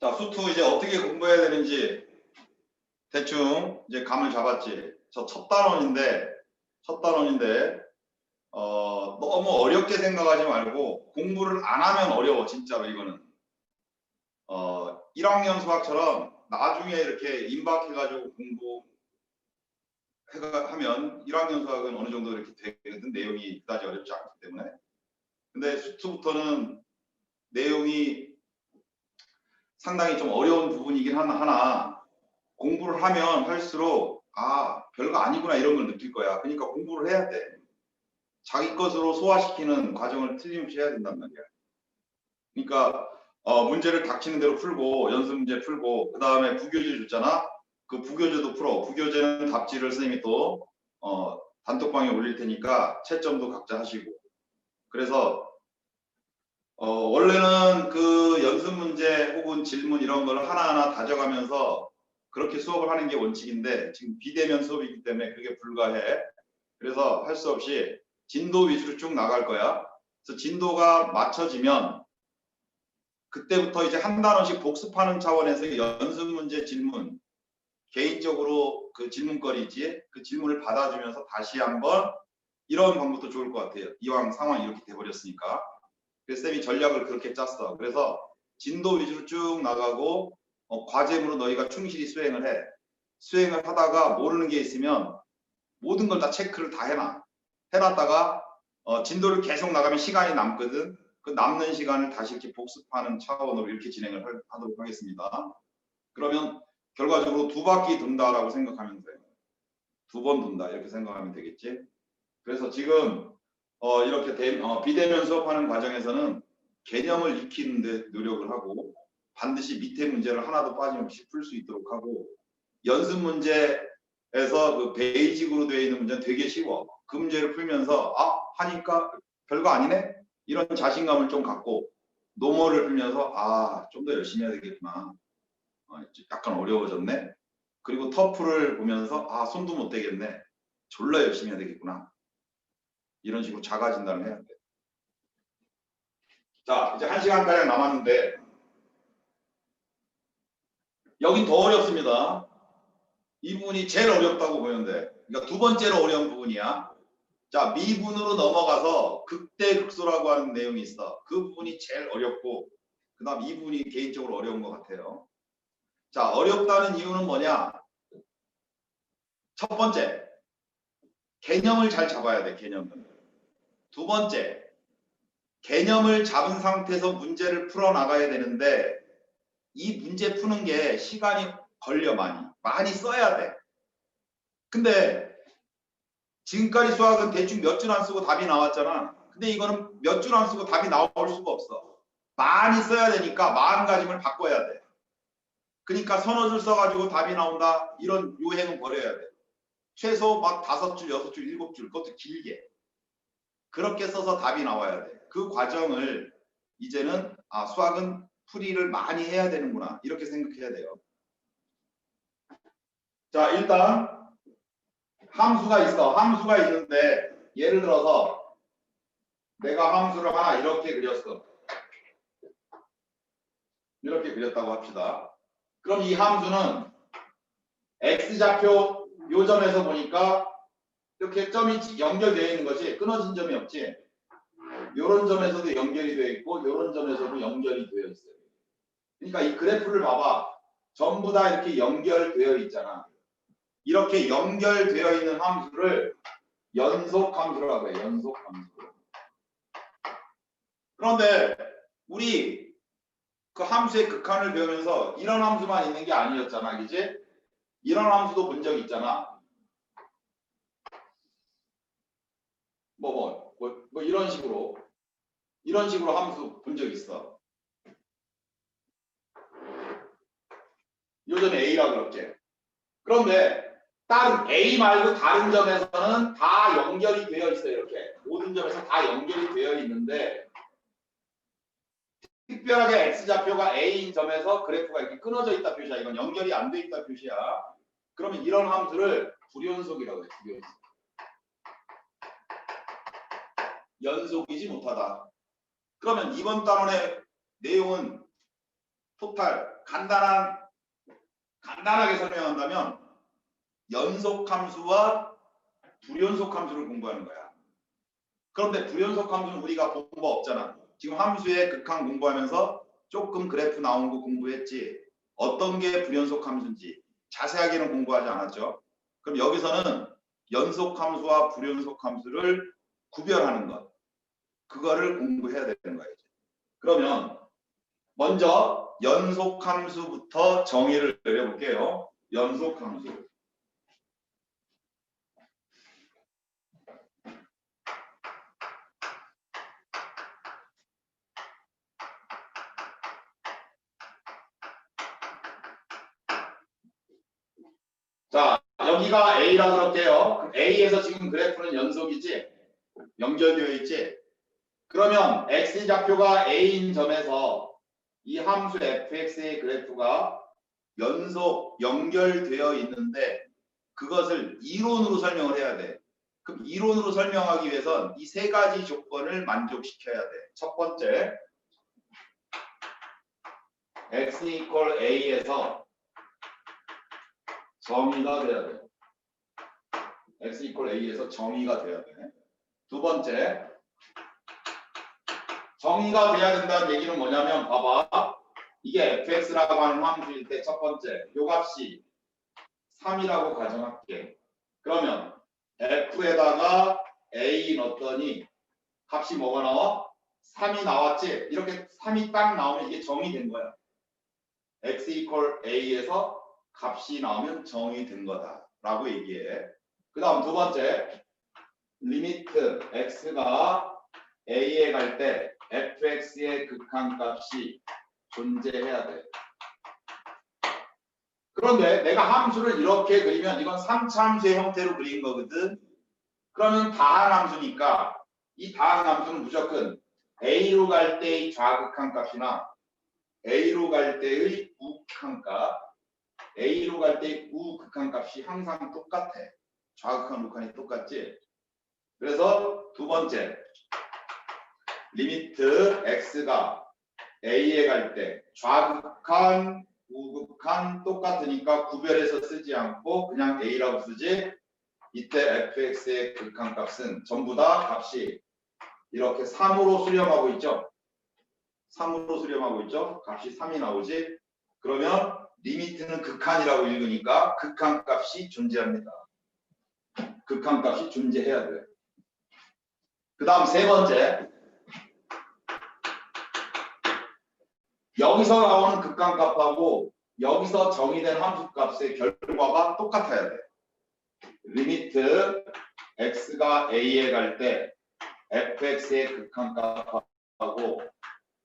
자, 수투 이제 어떻게 공부해야 되는지 대충 이제 감을 잡았지. 저 첫 단원인데 너무 어렵게 생각하지 말고 공부를 안 하면 어려워. 진짜로 이거는 1학년 수학처럼 나중에 이렇게 임박해가지고 공부하면 1학년 수학은 어느 정도 이렇게 되거든. 내용이 그다지 어렵지 않기 때문에. 근데 수투부터는 내용이 상당히 좀 어려운 부분이긴 하나 공부를 하면 할수록 별거 아니구나 이런 걸 느낄 거야. 그러니까 공부를 해야 돼. 자기 것으로 소화시키는 과정을 틀림없이 해야 된단 말이야. 그러니까 문제를 닥치는 대로 풀고 연습 문제 풀고 그 다음에 부교재 줬잖아. 그 부교재도 풀어. 부교재는 답지를 선생님이 또 단톡방에 올릴 테니까 채점도 각자 하시고. 그래서 원래는 그 연습 문제 혹은 질문 이런 걸 하나하나 다져가면서 그렇게 수업을 하는 게 원칙인데 지금 비대면 수업이기 때문에 그게 불가해. 그래서 할 수 없이 진도 위주로 쭉 나갈 거야. 그래서 진도가 맞춰지면 그때부터 이제 한 단원씩 복습하는 차원에서 연습 문제 질문 개인적으로 그 질문거리지 그 질문을 받아주면서 다시 한번 이런 방법도 좋을 것 같아요. 이왕 상황이 이렇게 돼버렸으니까. 그래서 쌤이 전략을 그렇게 짰어. 그래서 진도 위주로 쭉 나가고 과제물로 너희가 충실히 수행을 해. 수행을 하다가 모르는 게 있으면 모든 걸 다 체크를 다 해놨다가 진도를 계속 나가면 시간이 남거든. 그 남는 시간을 다시 이렇게 복습하는 차원으로 이렇게 진행을 하도록 하겠습니다. 그러면 결과적으로 2바퀴 돈다라고 생각하면 돼요. 2번 돈다 이렇게 생각하면 되겠지. 그래서 지금 이렇게 비대면 수업하는 과정에서는 개념을 익히는 데 노력을 하고 반드시 밑에 문제를 하나도 빠짐없이 풀 수 있도록 하고 연습 문제에서 그 베이직으로 되어 있는 문제는 되게 쉬워. 그 문제를 풀면서 하니까 별거 아니네? 이런 자신감을 좀 갖고 노멀을 풀면서 좀 더 열심히 해야 되겠구나. 약간 어려워졌네. 그리고 터프를 보면서 손도 못 대겠네. 졸라 열심히 해야 되겠구나. 이런 식으로 자가 진단을 해야 돼. 자, 이제 1시간가량 남았는데 여긴 더 어렵습니다. 이 부분이 제일 어렵다고 보면 돼. 그러니까 2번째로 어려운 부분이야. 자, 미분으로 넘어가서 극대극소라고 하는 내용이 있어. 그 부분이 제일 어렵고 그 다음 이 부분이 개인적으로 어려운 것 같아요. 자, 어렵다는 이유는 뭐냐? 첫 번째, 개념을 잘 잡아야 돼. 개념을. 2번째, 개념을 잡은 상태에서 문제를 풀어나가야 되는데 이 문제 푸는 게 시간이 걸려. 많이 써야 돼. 근데 지금까지 수학은 대충 몇 줄 안 쓰고 답이 나왔잖아. 근데 이거는 몇 줄 안 쓰고 답이 나올 수가 없어. 많이 써야 되니까 마음가짐을 바꿔야 돼. 그러니까 서너 줄 써가지고 답이 나온다. 이런 유행은 버려야 돼. 최소 막 5줄, 6줄, 7줄, 그것도 길게. 그렇게 써서 답이 나와야 돼. 그 과정을 이제는 수학은 풀이를 많이 해야 되는구나. 이렇게 생각해야 돼요. 자, 일단 함수가 있어. 함수가 있는데 예를 들어서 내가 함수를 하나 이렇게 그렸어. 이렇게 그렸다고 합시다. 그럼 이 함수는 x좌표 요 점에서 보니까 이렇게 점이 연결되어 있는 것이 끊어진 점이 없지. 요런 점에서도 연결이 되어 있고 요런 점에서도 연결이 되어 있어요. 그러니까 이 그래프를 봐봐. 전부 다 이렇게 연결되어 있잖아. 이렇게 연결되어 있는 함수를 연속함수라고 해요. 연속함수. 그런데 우리 그 함수의 극한을 배우면서 이런 함수만 있는 게 아니었잖아. 그지? 이런 함수도 본 적 있잖아. 뭐 이런 식으로 함수 본 적 있어. 요 점이 A라 그럴게. 그런데 다른 A 말고 다른 점에서는 다 연결이 되어 있어요. 이렇게 모든 점에서 다 연결이 되어 있는데 특별하게 x좌표가 A인 점에서 그래프가 이렇게 끊어져 있다 표시야. 이건 연결이 안 돼 있다 표시야. 그러면 이런 함수를 불연속이라고 해. 불연속. 연속이지 못하다. 그러면 이번 단원의 내용은 토탈 간단하게 설명한다면 연속함수와 불연속함수를 공부하는 거야. 그런데 불연속함수는 우리가 본 거 없잖아. 지금 함수의 극한 공부하면서 조금 그래프 나온 거 공부했지. 어떤 게 불연속함수인지 자세하게는 공부하지 않았죠. 그럼 여기서는 연속함수와 불연속함수를 구별하는 것. 그거를 공부해야 되는 거예요. 그러면 먼저 연속함수부터 정의를 내려볼게요. 연속함수. 자, 여기가 A라 그럴게요. A에서 지금 그래프는 연속이지? 연결되어 있지? 그러면 X좌표가 A인 점에서 이 함수 fx의 그래프가 연결되어 있는데 그것을 이론으로 설명을 해야 돼. 그럼 이론으로 설명하기 위해선 이 세 가지 조건을 만족시켜야 돼. 첫 번째, x equal a에서 정의가 돼야 돼. x equal a에서 정의가 돼야 돼. 두 번째, 정의가 돼야 된다는 얘기는 뭐냐면 봐봐. 이게 fx라고 하는 함수일 때 첫 번째, 요 값이 3이라고 가정할게. 그러면 f에다가 a 넣었더니 값이 뭐가 나와? 3이 나왔지? 이렇게 3이 딱 나오면 이게 정의된 거야. x equal a에서 값이 나오면 정의된 거다 라고 얘기해. 그 다음 두 번째, 리미트 x가 a에 갈 때 fx의 극한값이 존재해야 돼. 그런데 내가 함수를 이렇게 그리면 이건 3차 함수의 형태로 그린 거거든. 그러면 다한 함수니까 이 다한 함수는 무조건 a로 갈 때의 좌극한값이나 a로 갈 때의 우극한값, a로 갈 때의 우극한값이 항상 똑같아. 좌극한 우극한이 똑같지. 그래서 두 번째, 리미트 x가 a에 갈 때 좌극한 우극한 똑같으니까 구별해서 쓰지 않고 그냥 a라고 쓰지. 이때 fx의 극한값은 전부 다 값이 이렇게 3으로 수렴하고 있죠. 3으로 수렴하고 있죠. 값이 3이 나오지. 그러면 리미트는 극한이라고 읽으니까 극한값이 존재합니다. 극한값이 존재해야 돼. 그 다음 세 번째, 여기서 나오는 극한값하고 여기서 정의된 함수값의 결과가 똑같아야 돼. 리미트 x가 a에 갈 때 fx의 극한값하고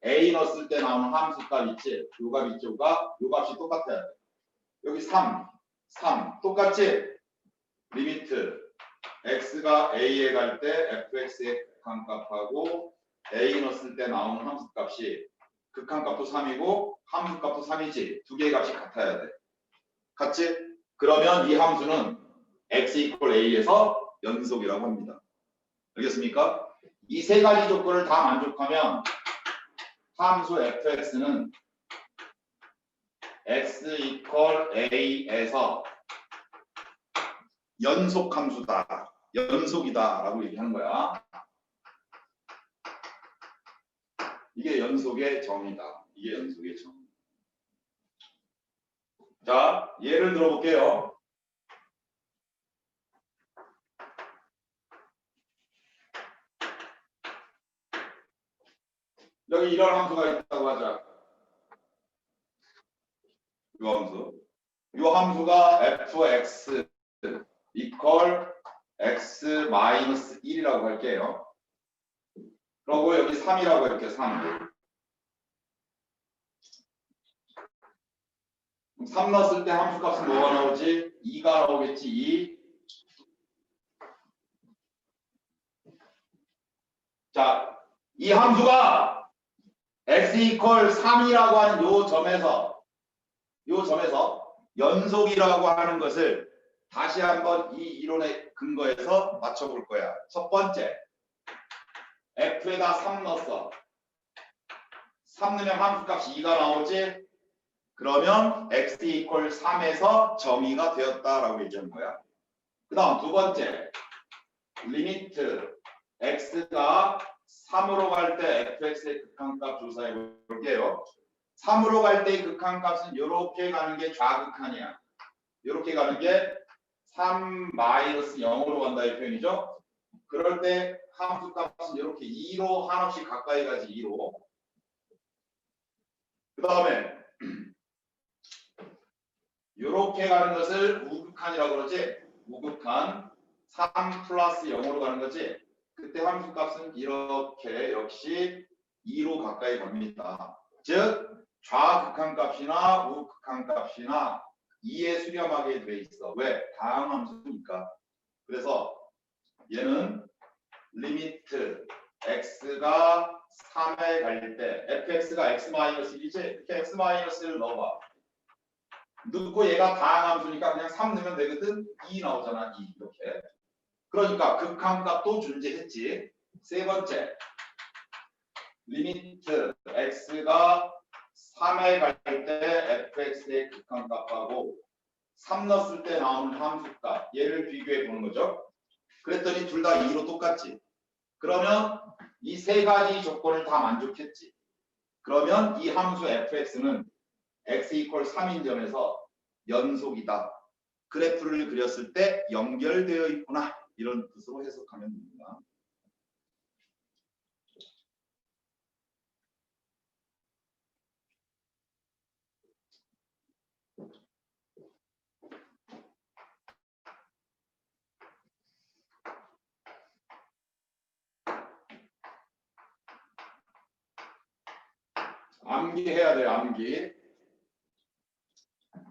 a 넣었을 때 나오는 함수값 있지? 요 값 있지? 요 값이 똑같아야 돼. 여기 3 똑같지? 리미트 x가 a에 갈 때 fx의 극한값하고 a 넣었을 때 나오는 함수값이 극한값도 3이고 함수값도 3이지. 두 개의 값이 같아야 돼. 같지? 그러면 이 함수는 x equal a에서 연속이라고 합니다. 알겠습니까? 이 세 가지 조건을 다 만족하면 함수 fx는 x equal a에서 연속함수다. 연속이다 라고 얘기하는 거야. 이게 연속의 정의다. 이게 연속의 정의. 자, 예를 들어볼게요. 여기 이런 함수가 있다고 하자. 이 함수. 이 함수가 fx equal x 마이너스 1이라고 할게요. 그리고 여기 3이라고 할게요. 3. 3 넣었을 때 함수값은 뭐가 나오지? 2가 나오겠지. 2. 자, 이 함수가 x equal 3이라고 하는 요 점에서 연속이라고 하는 것을 다시 한번 이 이론의 근거에서 맞춰볼 거야. 첫 번째, f에다 3 넣었어. 3 넣으면 함수값이 2가 나오지. 그러면 x 이퀄 3에서 정의가 되었다라고 얘기하는 거야. 그 다음 두 번째 리미트 x가 3으로 갈 때 fx의 극한값 조사해 볼게요. 3으로 갈 때의 극한값은 이렇게 가는 게 좌극한이야. 이렇게 가는 게 3 마이너스 0으로 간다의 표현이죠. 그럴 때 함수 값은 이렇게 2로 한없이 가까이 가지 2로. 그 다음에 이렇게 가는 것을 우극한이라고 그러지. 우극한 3 플러스 0으로 가는 거지. 그때 함수 값은 이렇게 역시 2로 가까이 갑니다. 즉 좌극한 값이나 우극한 값이나 2에 수렴하게 돼 있어. 왜? 다항 함수니까. 그래서 얘는 리미트 x가 3에 갈 때 fx가 x-1이지? 이렇게 x-1을 넣어봐. 넣고 얘가 다항 함수니까 그냥 3 넣으면 되거든. 2 나오잖아. 2 이렇게. 그러니까 극한값도 존재했지. 세 번째 리미트 x가 3에 갈 때 fx의 극한값하고 3 넣었을 때 나오는 함수값 얘를 비교해 보는 거죠. 그랬더니 둘 다 2로 똑같지. 그러면 이 세 가지 조건을 다 만족했지. 그러면 이 함수 fx는 x 이퀄 3인 점에서 연속이다. 그래프를 그렸을 때 연결되어 있구나. 이런 뜻으로 해석하면 됩니다. 암기해야 돼요. 암기.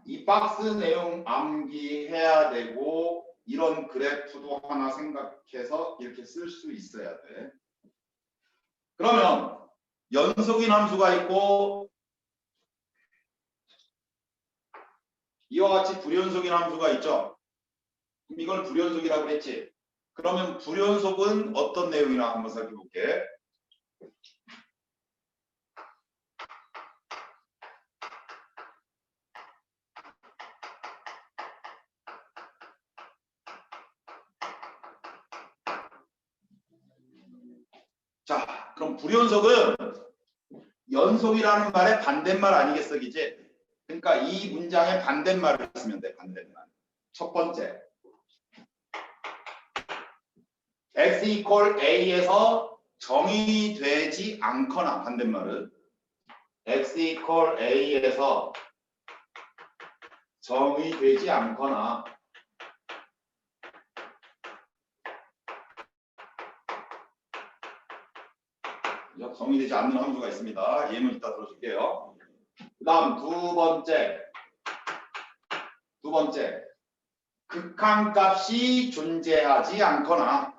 이 박스 내용 암기해야 되고 이런 그래프도 하나 생각해서 이렇게 쓸 수 있어야 돼. 그러면 연속인 함수가 있고 이와 같이 불연속인 함수가 있죠. 그럼 이걸 불연속이라고 했지. 그러면 불연속은 어떤 내용이나 한번 살펴볼게. 자, 그럼 불연속은 연속이라는 말의 반대말 아니겠어, 이제? 그러니까 이 문장의 반대말을 쓰면 돼, 반대말. 첫 번째, x 이퀄 a에서 정의되지 않거나 반대말은 x 이퀄 a에서 정의되지 않거나 정의되지 않는 함수가 있습니다. 예문 이따 들어줄게요. 그 다음 두 번째 극한값이 존재하지 않거나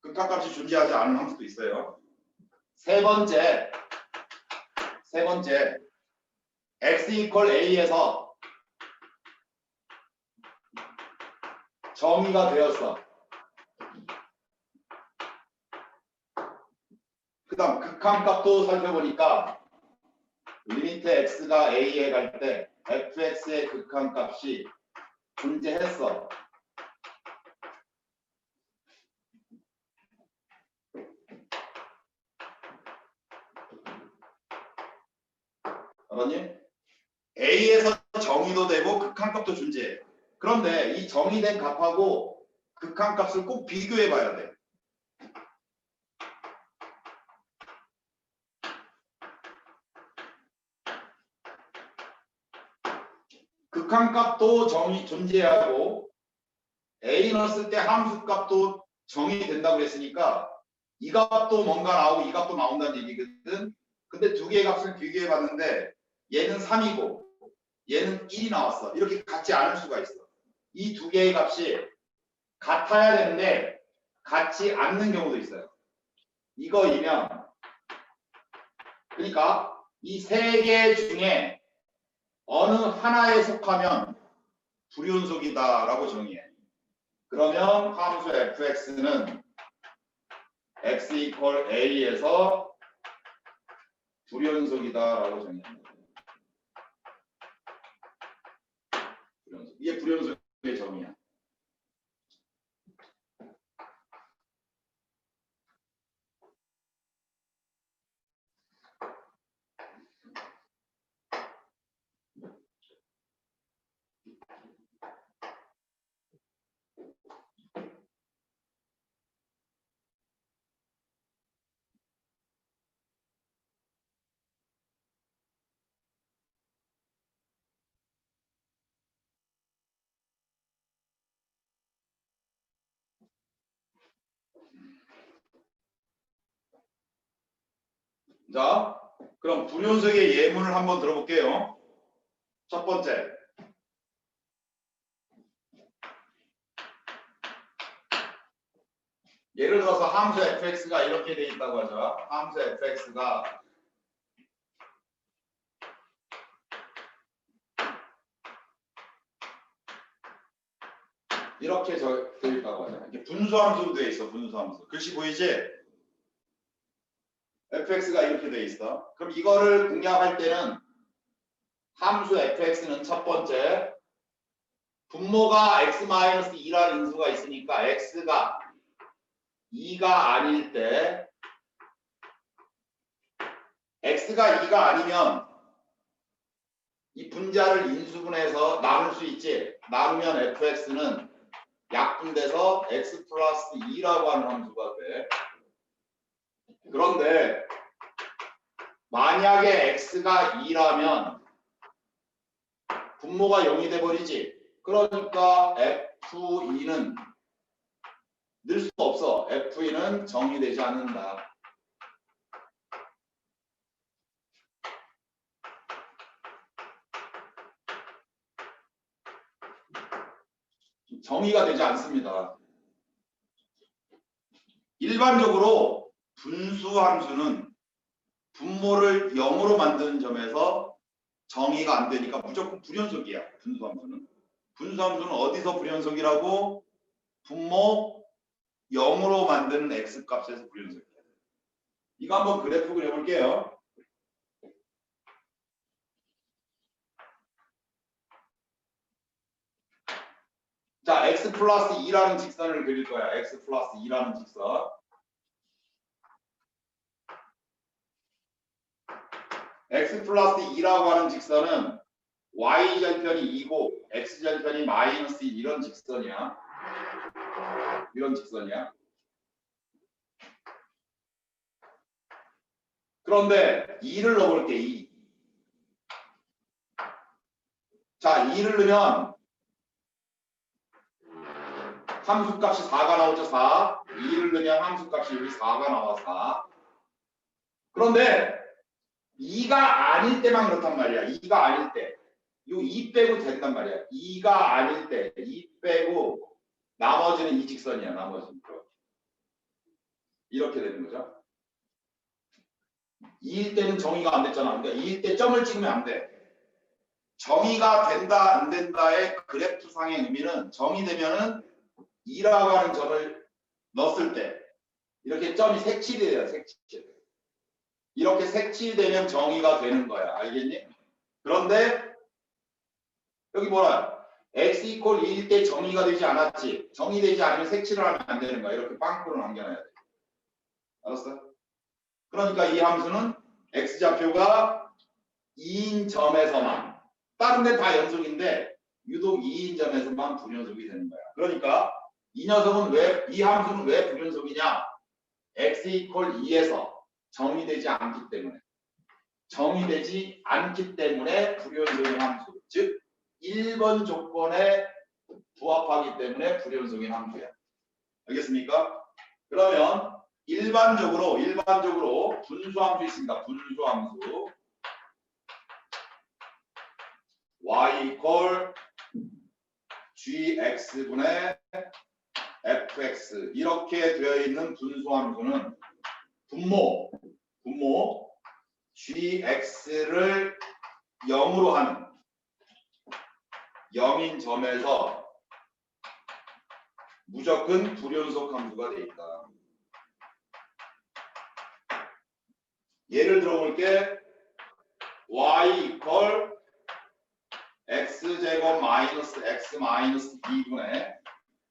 극한값이 존재하지 않은 함수도 있어요. 세 번째 x 이퀄 a에서 정의가 되었어. 그 다음 극한값도 살펴보니까 리미트 x가 a에 갈 때 fx의 극한값이 존재했어. 알았니? a에서 정의도 되고 극한값도 존재해. 그런데 이 정의된 값하고 극한값을 꼭 비교해 봐야 돼. 극한값도 정의 존재하고 a 넣었을 때 함수값도 정의된다고 그랬으니까 이 값도 뭔가 나오고 이 값도 나온다는 얘기거든. 근데 두 개의 값을 비교해 봤는데 얘는 3이고 얘는 1이 나왔어. 이렇게 같지 않을 수가 있어. 이 두 개의 값이 같아야 되는데 같지 않는 경우도 있어요. 이거이면 그러니까 이 세 개 중에 어느 하나에 속하면 불연속이다라고 정의해. 그러면 함수 fx는 x 이퀄 a에서 불연속이다라고 정의합니다. 불연속. 이게 불연속의 정의야. 자, 그럼 불연속의 예문을 한번 들어볼게요. 첫 번째. 예를 들어서 함수 fx가 이렇게 돼 있다고 하죠. 함수 fx가 이렇게 돼 있다고 하죠. 이렇게 분수함수로 돼 있어. 분수함수. 글씨 보이지? fx가 이렇게 돼 있어. 그럼 이거를 공략할 때는 함수 fx는 첫 번째 분모가 x-2라는 인수가 있으니까 x가 2가 아닐 때 x가 2가 아니면 이 분자를 인수분해서 나눌 수 있지. 나누면 fx는 약분돼서 x 플러스 2라고 하는 함수가 돼. 그런데 만약에 x가 2라면 분모가 0이 돼버리지. 그러니까 f2는 늘 수 없어. f2는 정의되지 않는다. 정의가 되지 않습니다. 일반적으로 분수함수는 분모를 0으로 만드는 점에서 정의가 안 되니까 무조건 불연속이야. 분수함수는. 분수함수는 어디서 불연속이라고? 분모 0으로 만드는 x값에서 불연속이야. 이거 한번 그래프 그려볼게요. 자, x 플러스 2라는 직선을 그릴 거야. x 플러스 2라는 직선. x 플러스 2라고 하는 직선은 y절편이 2고 x절편이 마이너스 1 이런 직선이야. 이런 직선이야. 그런데 2를 넣어볼게. 2. 자, 2를 넣으면 함수값이 4가 나오죠. 4. 2를 넣으면 함수값이 여기 4가 나와. 4. 그런데 2가 아닐 때만 그렇단 말이야. 2가 아닐 때. 요 2 빼고 된단 말이야. 2가 아닐 때. 2 빼고 나머지는 이 직선이야. 나머지는. 이렇게 되는 거죠. 2일 때는 정의가 안 됐잖아. 그러니까 2일 때 점을 찍으면 안 돼. 정의가 된다 안 된다의 그래프상의 의미는 정의되면은 2라고 하는 점을 넣었을 때 이렇게 점이 색칠이 돼요. 색칠. 이렇게 색칠되면 정의가 되는 거야. 알겠니? 그런데 여기 뭐라? x 이퀄 2일 때 정의가 되지 않았지. 정의되지 않으면 색칠을 하면 안 되는 거야. 이렇게 빵꾸를 남겨놔야 돼. 알았어? 그러니까 이 함수는 x좌표가 2인 점에서만, 다른 데 다 연속인데 유독 2인 점에서만 불연속이 되는 거야. 그러니까 이 녀석은 이 함수는 왜 불연속이냐? x 이퀄 2에서 정의되지 않기 때문에. 정의되지 않기 때문에 불연속인 함수. 즉 1번 조건에 부합하기 때문에 불연속인 함수야. 알겠습니까? 그러면 일반적으로 분수함수 있습니다. 분수함수. y 이퀄 gx분의 fx 이렇게 되어 있는 분수함수는 분모 gx를 0으로 하는 0인 점에서 무조건 불연속 함수가 돼 있다. 예를 들어볼게. y 이퀄 x제곱 마이너스 x 마이너스 2분의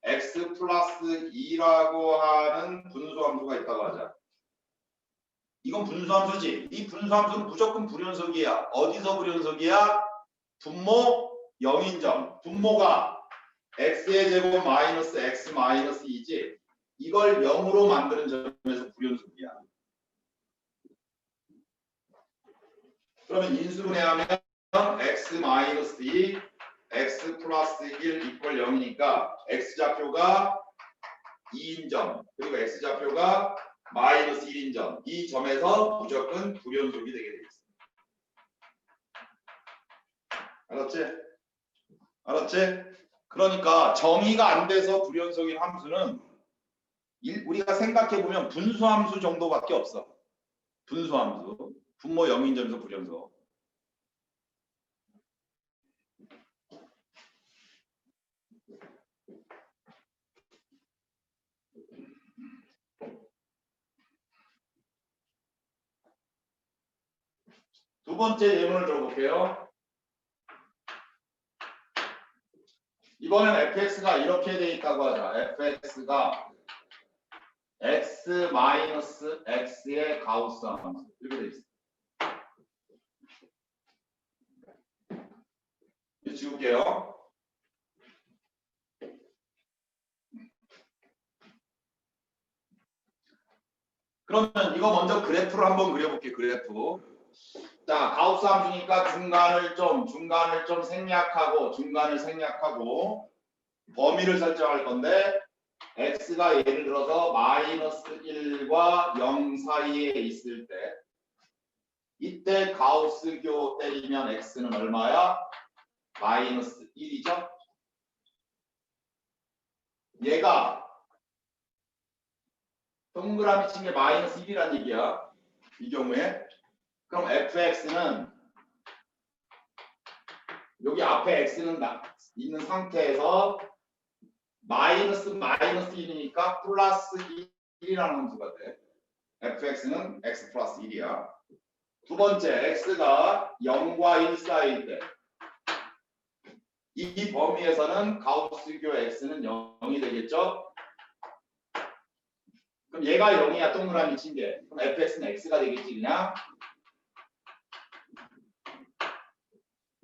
x 플러스 2라고 하는 분수함수가 있다고 하자. 이건 분수함수지. 이 분수함수는 무조건 불연속이야. 어디서 불연속이야? 분모 0인점. 분모가 x의 제곱 마이너스 x 마이너스 2지. 이걸 0으로 만드는 점에서 불연속이야. 그러면 인수분해하면 x 마이너스 2, x 플러스 1 이퀄 0이니까 x좌표가 2인점 그리고 x좌표가 마이너스 1인점. 이 점에서 무조건 불연속이 되게 되어 있습니다. 알았지? 알았지? 그러니까 정의가 안 돼서 불연속인 함수는 우리가 생각해보면 분수함수 정도밖에 없어. 분수함수. 분모 0인점에서 불연속. 두 번째 예문을 들어볼게요. 이번엔 fx가 이렇게 돼 있다고 하자. fx가 x 마이너스 x의 가우스 함수. 이렇게 돼 있어. 이제 지울게요. 그러면 이거 먼저 그래프를 한번 그려볼게요. 그래프. 자, 가우스 함수니까 중간을 좀 생략하고 범위를 설정할 건데 x가 예를 들어서 마이너스 1과 0 사이에 있을 때 이때 가우스교 때리면 x는 얼마야? 마이너스 1이죠? 얘가 동그라미 친 게 마이너스 1이란 얘기야. 이 경우에. 그럼 fx는 여기 앞에 x는 있는 상태에서 마이너스 1이니까 플러스 1이라는 함수가 돼. fx는 x 플러스 1이야. 두 번째, x가 0과 1 사이일 때 이 범위에서는 가우스교 x는 0이 되겠죠? 그럼 얘가 0이야, 동그라미 친 게. 그럼 fx는 x가 되겠지, 그냥.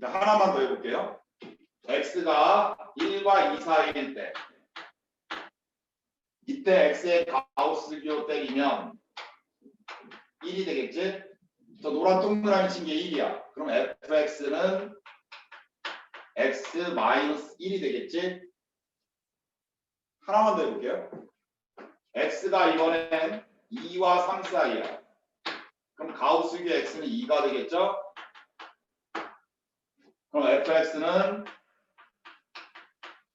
하나만 더 해볼게요. x가 1과 2 사이일 때 이때 x의 가우스교 때리면 1이 되겠지? 저 노란 동그라미 친 게 1이야. 그럼 fx는 x 마이너스 1이 되겠지? 하나만 더 해볼게요. x가 이번엔 2와 3 사이야. 그럼 가우스교 x는 2가 되겠죠? 그럼 fx는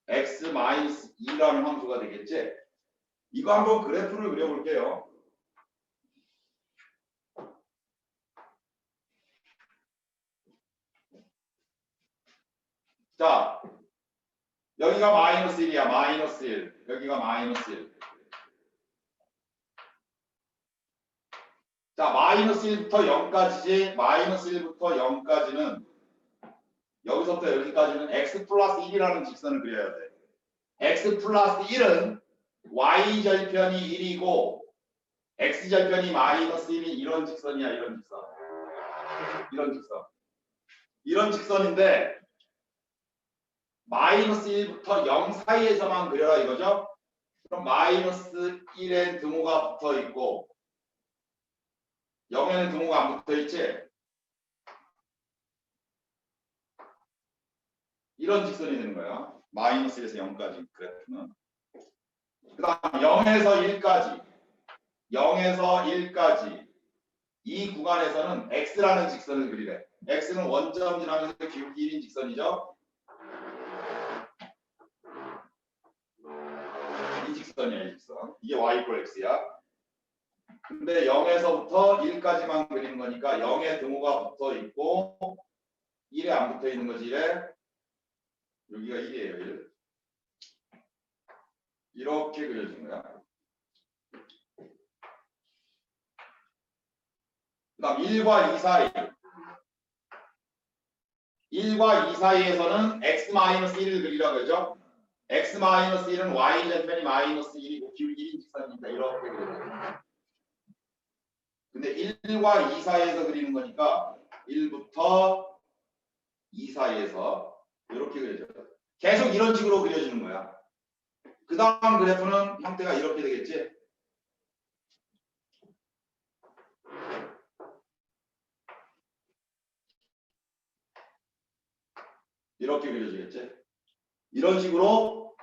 x 마이너스 2라는 함수가 되겠지? 이거 한번 그래프를 그려볼게요. 자, 여기가 마이너스 1이야. 마이너스 1. 여기가 마이너스 1. 자, 마이너스 1부터 0까지지. 마이너스 1부터 0까지는 여기서부터 여기까지는 x 플러스 1이라는 직선을 그려야 돼. x 플러스 1은 y절편이 1이고 x절편이 마이너스 1인 이런 직선이야. 이런 직선. 이런 직선. 이런 직선인데 마이너스 1부터 0 사이에서만 그려라 이거죠? 그럼 마이너스 1엔 등호가 붙어 있고 0에는 등호가 안 붙어 있지? 이런 직선이 되는 거야. 마이너스 1에서 0까지 그래프는. 그 다음 0에서 1까지 0에서 1까지 이 구간에서는 x라는 직선을 그리래. x는 원점 지나면서 기울기 1인 직선이죠. 이 직선이야. 이 직선. 이게 y 이퀄 x야. 근데 0에서부터 1까지만 그리는 거니까 0에 등호가 붙어 있고 1에 안 붙어 있는 거지. 1에 여기가 1이에요. 1. 이렇게 그려진 거야. 그 다음 1과 2 사이. 1과 2 사이에서는 x-1을 그리라고 그러죠. x-1은 y-편이 -1이고 기울기 1인 직선이니까 이렇게 그려져요. 근데 1과 2 사이에서 그리는 거니까 1부터 2 사이에서 이렇게 그려져요. 계속 이런 식으로 그려지는 거야. 그 다음 그래프는 형태가 이렇게 되겠지. 이렇게 그려지겠지. 이런 식으로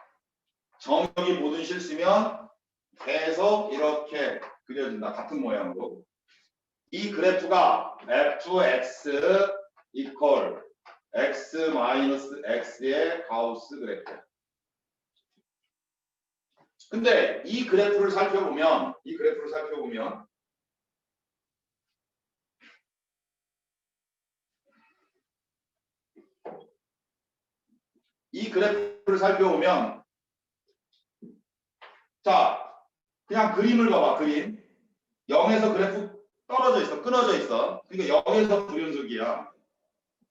정역이 모든 실수면 계속 이렇게 그려진다. 같은 모양으로. 이 그래프가 fx equal x 마이너스 x의 가우스 그래프야. 근데 이 그래프를 살펴보면 자, 그냥 그림을 봐봐. 그림. 0에서 그래프 떨어져 있어. 끊어져 있어. 그러니까 0에서 불연속이야.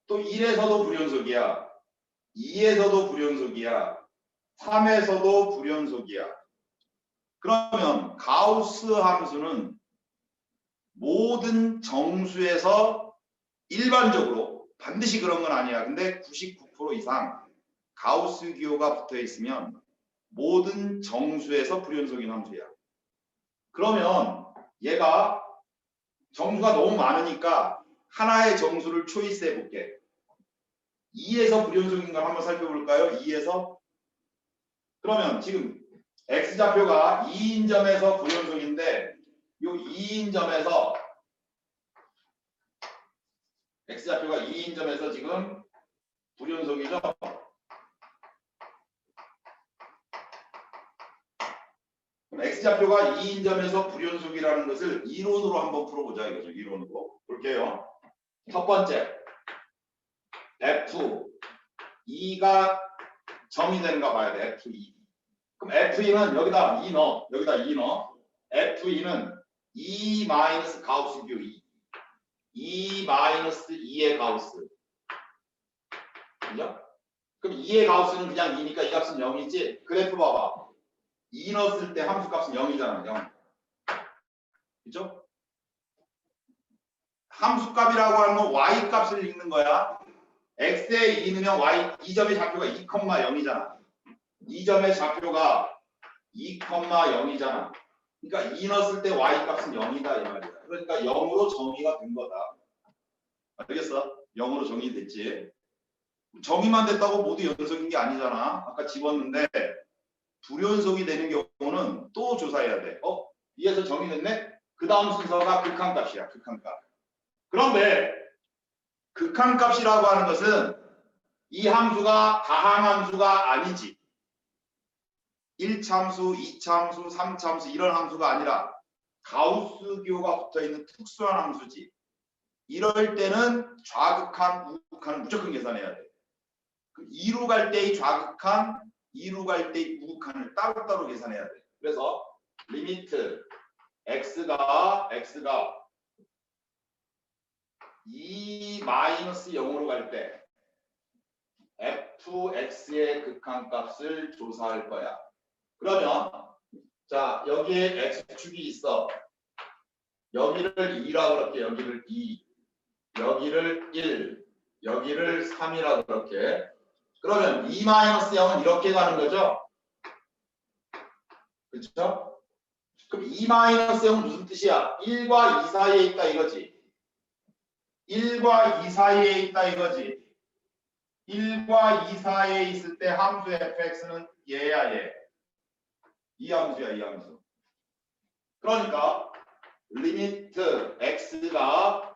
또 1에서도 불연속이야. 2에서도 불연속이야. 3에서도 불연속이야. 그러면 가우스 함수는 모든 정수에서 일반적으로 반드시 그런 건 아니야. 근데 99% 이상 가우스 기호가 붙어 있으면 모든 정수에서 불연속인 함수야. 그러면 얘가 정수가 너무 많으니까 하나의 정수를 초이스해 볼게. 2에서 불연속인 걸 한번 살펴볼까요? 2에서. 그러면 지금 x좌표가 2인 점에서 불연속인데 이 2인 점에서 x좌표가 2인 점에서 지금 불연속이죠. 그럼 x좌표가 2인 점에서 불연속이라는 것을 이론으로 한번 풀어보자 이거죠. 이론으로 볼게요. 첫 번째 f 2가 점이 되는가 봐야 돼. f2. 그럼 f2는 여기다 2 넣어. 여기다 2 넣어. f2는 2 마이너스 가우스 교 2. 2 마이너스 2의 가우스. 그죠? 그럼 2의 가우스는 그냥 2니까 이 값은 0이지. 그래프 봐봐. 2 넣었을 때 함수 값은 0이잖아. 0. 그죠? 함수 값이라고 하는 건 y 값을 읽는 거야. x에 2 넣으면 y, 이 점의 좌표가 2,0이잖아. 이 점의 좌표가 2,0이잖아. 그러니까 2 넣었을 때 y 값은 0이다 이 말이야. 그러니까 0으로 정의가 된 거다. 알겠어? 0으로 정의됐지. 정의만 됐다고 모두 연속인 게 아니잖아. 아까 집었는데 불연속이 되는 경우는 또 조사해야 돼. 위에서 정의됐네? 그 다음 순서가 극한값이야. 극한값. 그런데 극한값이라고 하는 것은 이 함수가 다항함수가 아니지. 1참수, 2참수, 3참수 이런 함수가 아니라 가우스 기호가 붙어있는 특수한 함수지. 이럴 때는 좌극한, 우극한을 무조건 계산해야 돼. 그럼 2로 갈 때의 좌극한, 2로 갈 때의 우극한을 따로따로 계산해야 돼. 그래서 리미트 x가 2-0으로 갈 때 fx의 극한값을 조사할 거야. 그러면 자 여기에 x축이 있어. 여기를 2라고 그럴게. 여기를 2, 여기를 1, 여기를 3이라고 그럴게. 그러면 2-0은 이렇게 가는 거죠? 그렇죠? 그럼 2-0은 무슨 뜻이야? 1과 2 사이에 있다 이거지. 1과 2 사이에 있다 이거지. 1과 2 사이에 있을 때 함수 fx는 얘야 얘. 이 함수야 이 함수. 그러니까 리미트 x가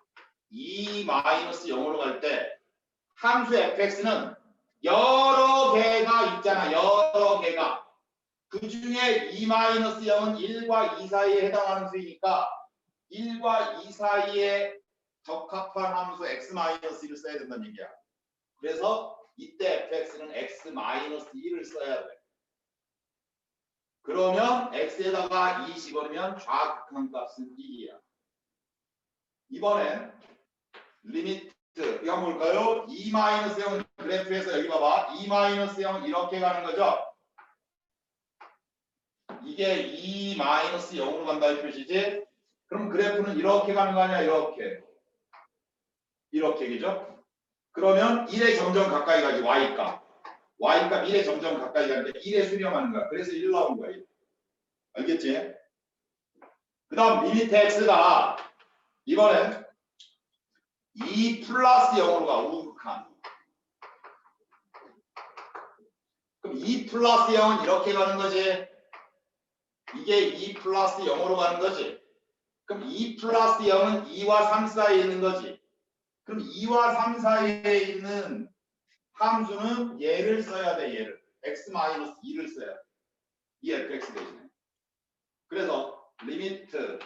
2-0으로 갈 때 함수 fx는 여러 개가 있잖아. 여러 개가. 그 중에 2-0은 1과 2 사이에 해당하는 수이니까 1과 2 사이에 적합한 함수 x-1을 써야 된다는 얘기야. 그래서 이때 fx는 x-1을 써야 돼. 그러면 x에다가 2 집어넣으면 좌극한값은 1이야. 이번엔 리미트 이거 뭘까요? 2-0 그래프에서 여기 봐봐. 2-0 이렇게 가는 거죠. 이게 2-0으로 간다는 표시지. 그럼 그래프는 이렇게 가는 거 아니야? 이렇게 그죠? 그러면 1에 점점 가까이 가지. y값 1에 점점 가까이 가는데 1에 수렴하는 거야. 그래서 1 나오는 거야. 1. 알겠지? 그 다음 리미트 x가 이번엔 2 플러스 0으로 가. 우극한. 그럼 2 플러스 0은 이렇게 가는 거지. 이게 2 플러스 0으로 가는 거지. 그럼 2 플러스 0은 2와 3 사이에 있는 거지. 그럼 2와 3 사이에 있는 함수는 얘를 써야 돼. 얘를. x-2를 써야 돼. 이 fx 대신에. 그래서 리미트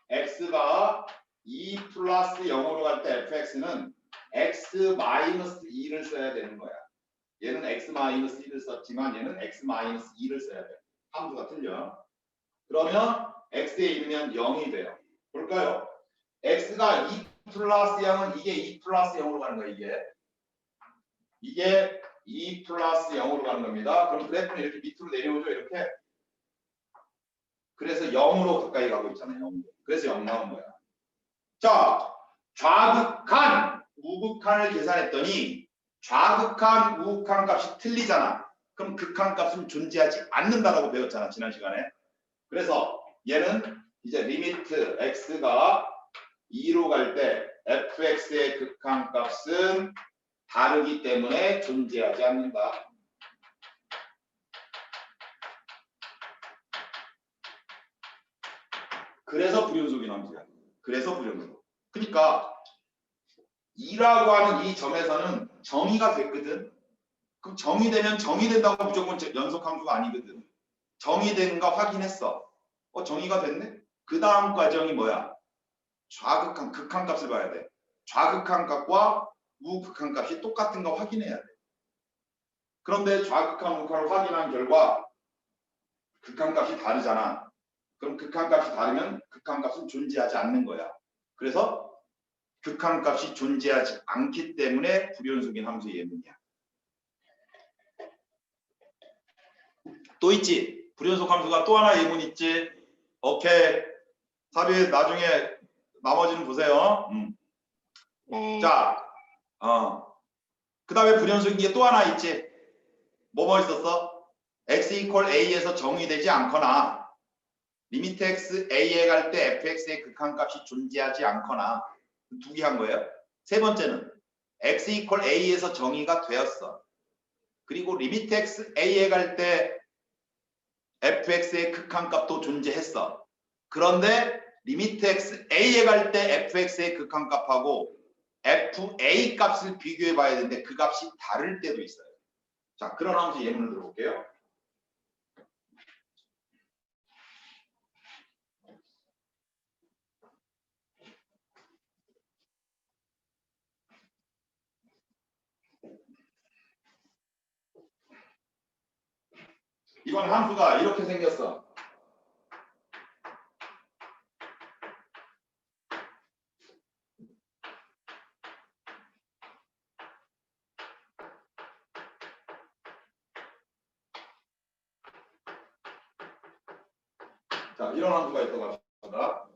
x가 2 플러스 0으로 갈 때 fx는 x-2를 써야 되는 거야. 얘는 x-1을 썼지만 얘는 x-2를 써야 돼. 함수가 틀려. 그러면 x에 있으면 0이 돼요. 볼까요? x가 2 플러스 0은 이게 2 플러스 0으로 가는 거야. 이게 2 플러스 0으로 가는 겁니다. 그럼 그래프는 이렇게 밑으로 내려오죠. 이렇게. 그래서 0으로 가까이 가고 있잖아요. 0으로. 그래서 0 나온 거야. 자, 좌극한, 우극한을 계산했더니 좌극한, 우극한 값이 틀리잖아. 그럼 극한 값은 존재하지 않는다라고 배웠잖아. 지난 시간에. 그래서 얘는 이제 리미트 x가 2로 갈 때 fx의 극한 값은 다르기 때문에 존재하지 않는다. 그래서 불연속인 함수야. 그래서 불연속. 그러니까 2라고 하는 이 점에서는 정의가 됐거든. 그럼 정의되면 정의된다고 무조건 연속 함수가 아니거든. 정의되는가 확인했어. 정의가 됐네? 그 다음 과정이 뭐야? 좌극한, 극한 값을 봐야 돼. 좌극한 값과 우극한 값이 똑같은 거 확인해야 돼. 그런데 좌극한, 우극한을 확인한 결과 극한 값이 다르잖아. 그럼 극한 값이 다르면 극한 값은 존재하지 않는 거야. 그래서 극한 값이 존재하지 않기 때문에 불연속인 함수의 예문이야. 또 있지? 불연속 함수가 또 하나 예문 있지? 오케이. 사비 나중에 나머지는 보세요. 네. 자, 그 다음에 불연속인 게 또 하나 있지? 뭐 있었어? x 이퀄 a에서 정의되지 않거나 리미트 x a에 갈 때 fx의 극한값이 존재하지 않거나 두 개 한 거예요. 세 번째는 x 이퀄 a에서 정의가 되었어. 그리고 리미트 x a에 갈 때 fx의 극한값도 존재했어. 그런데 리미트 x a에 갈 때 fx의 극한값하고 fa 값을 비교해 봐야 되는데 그 값이 다를 때도 있어요. 자, 그런 함수 예문을 들어볼게요. 이건 함수가 이렇게 생겼어. 자, 이런 함수가 있다고 합시다.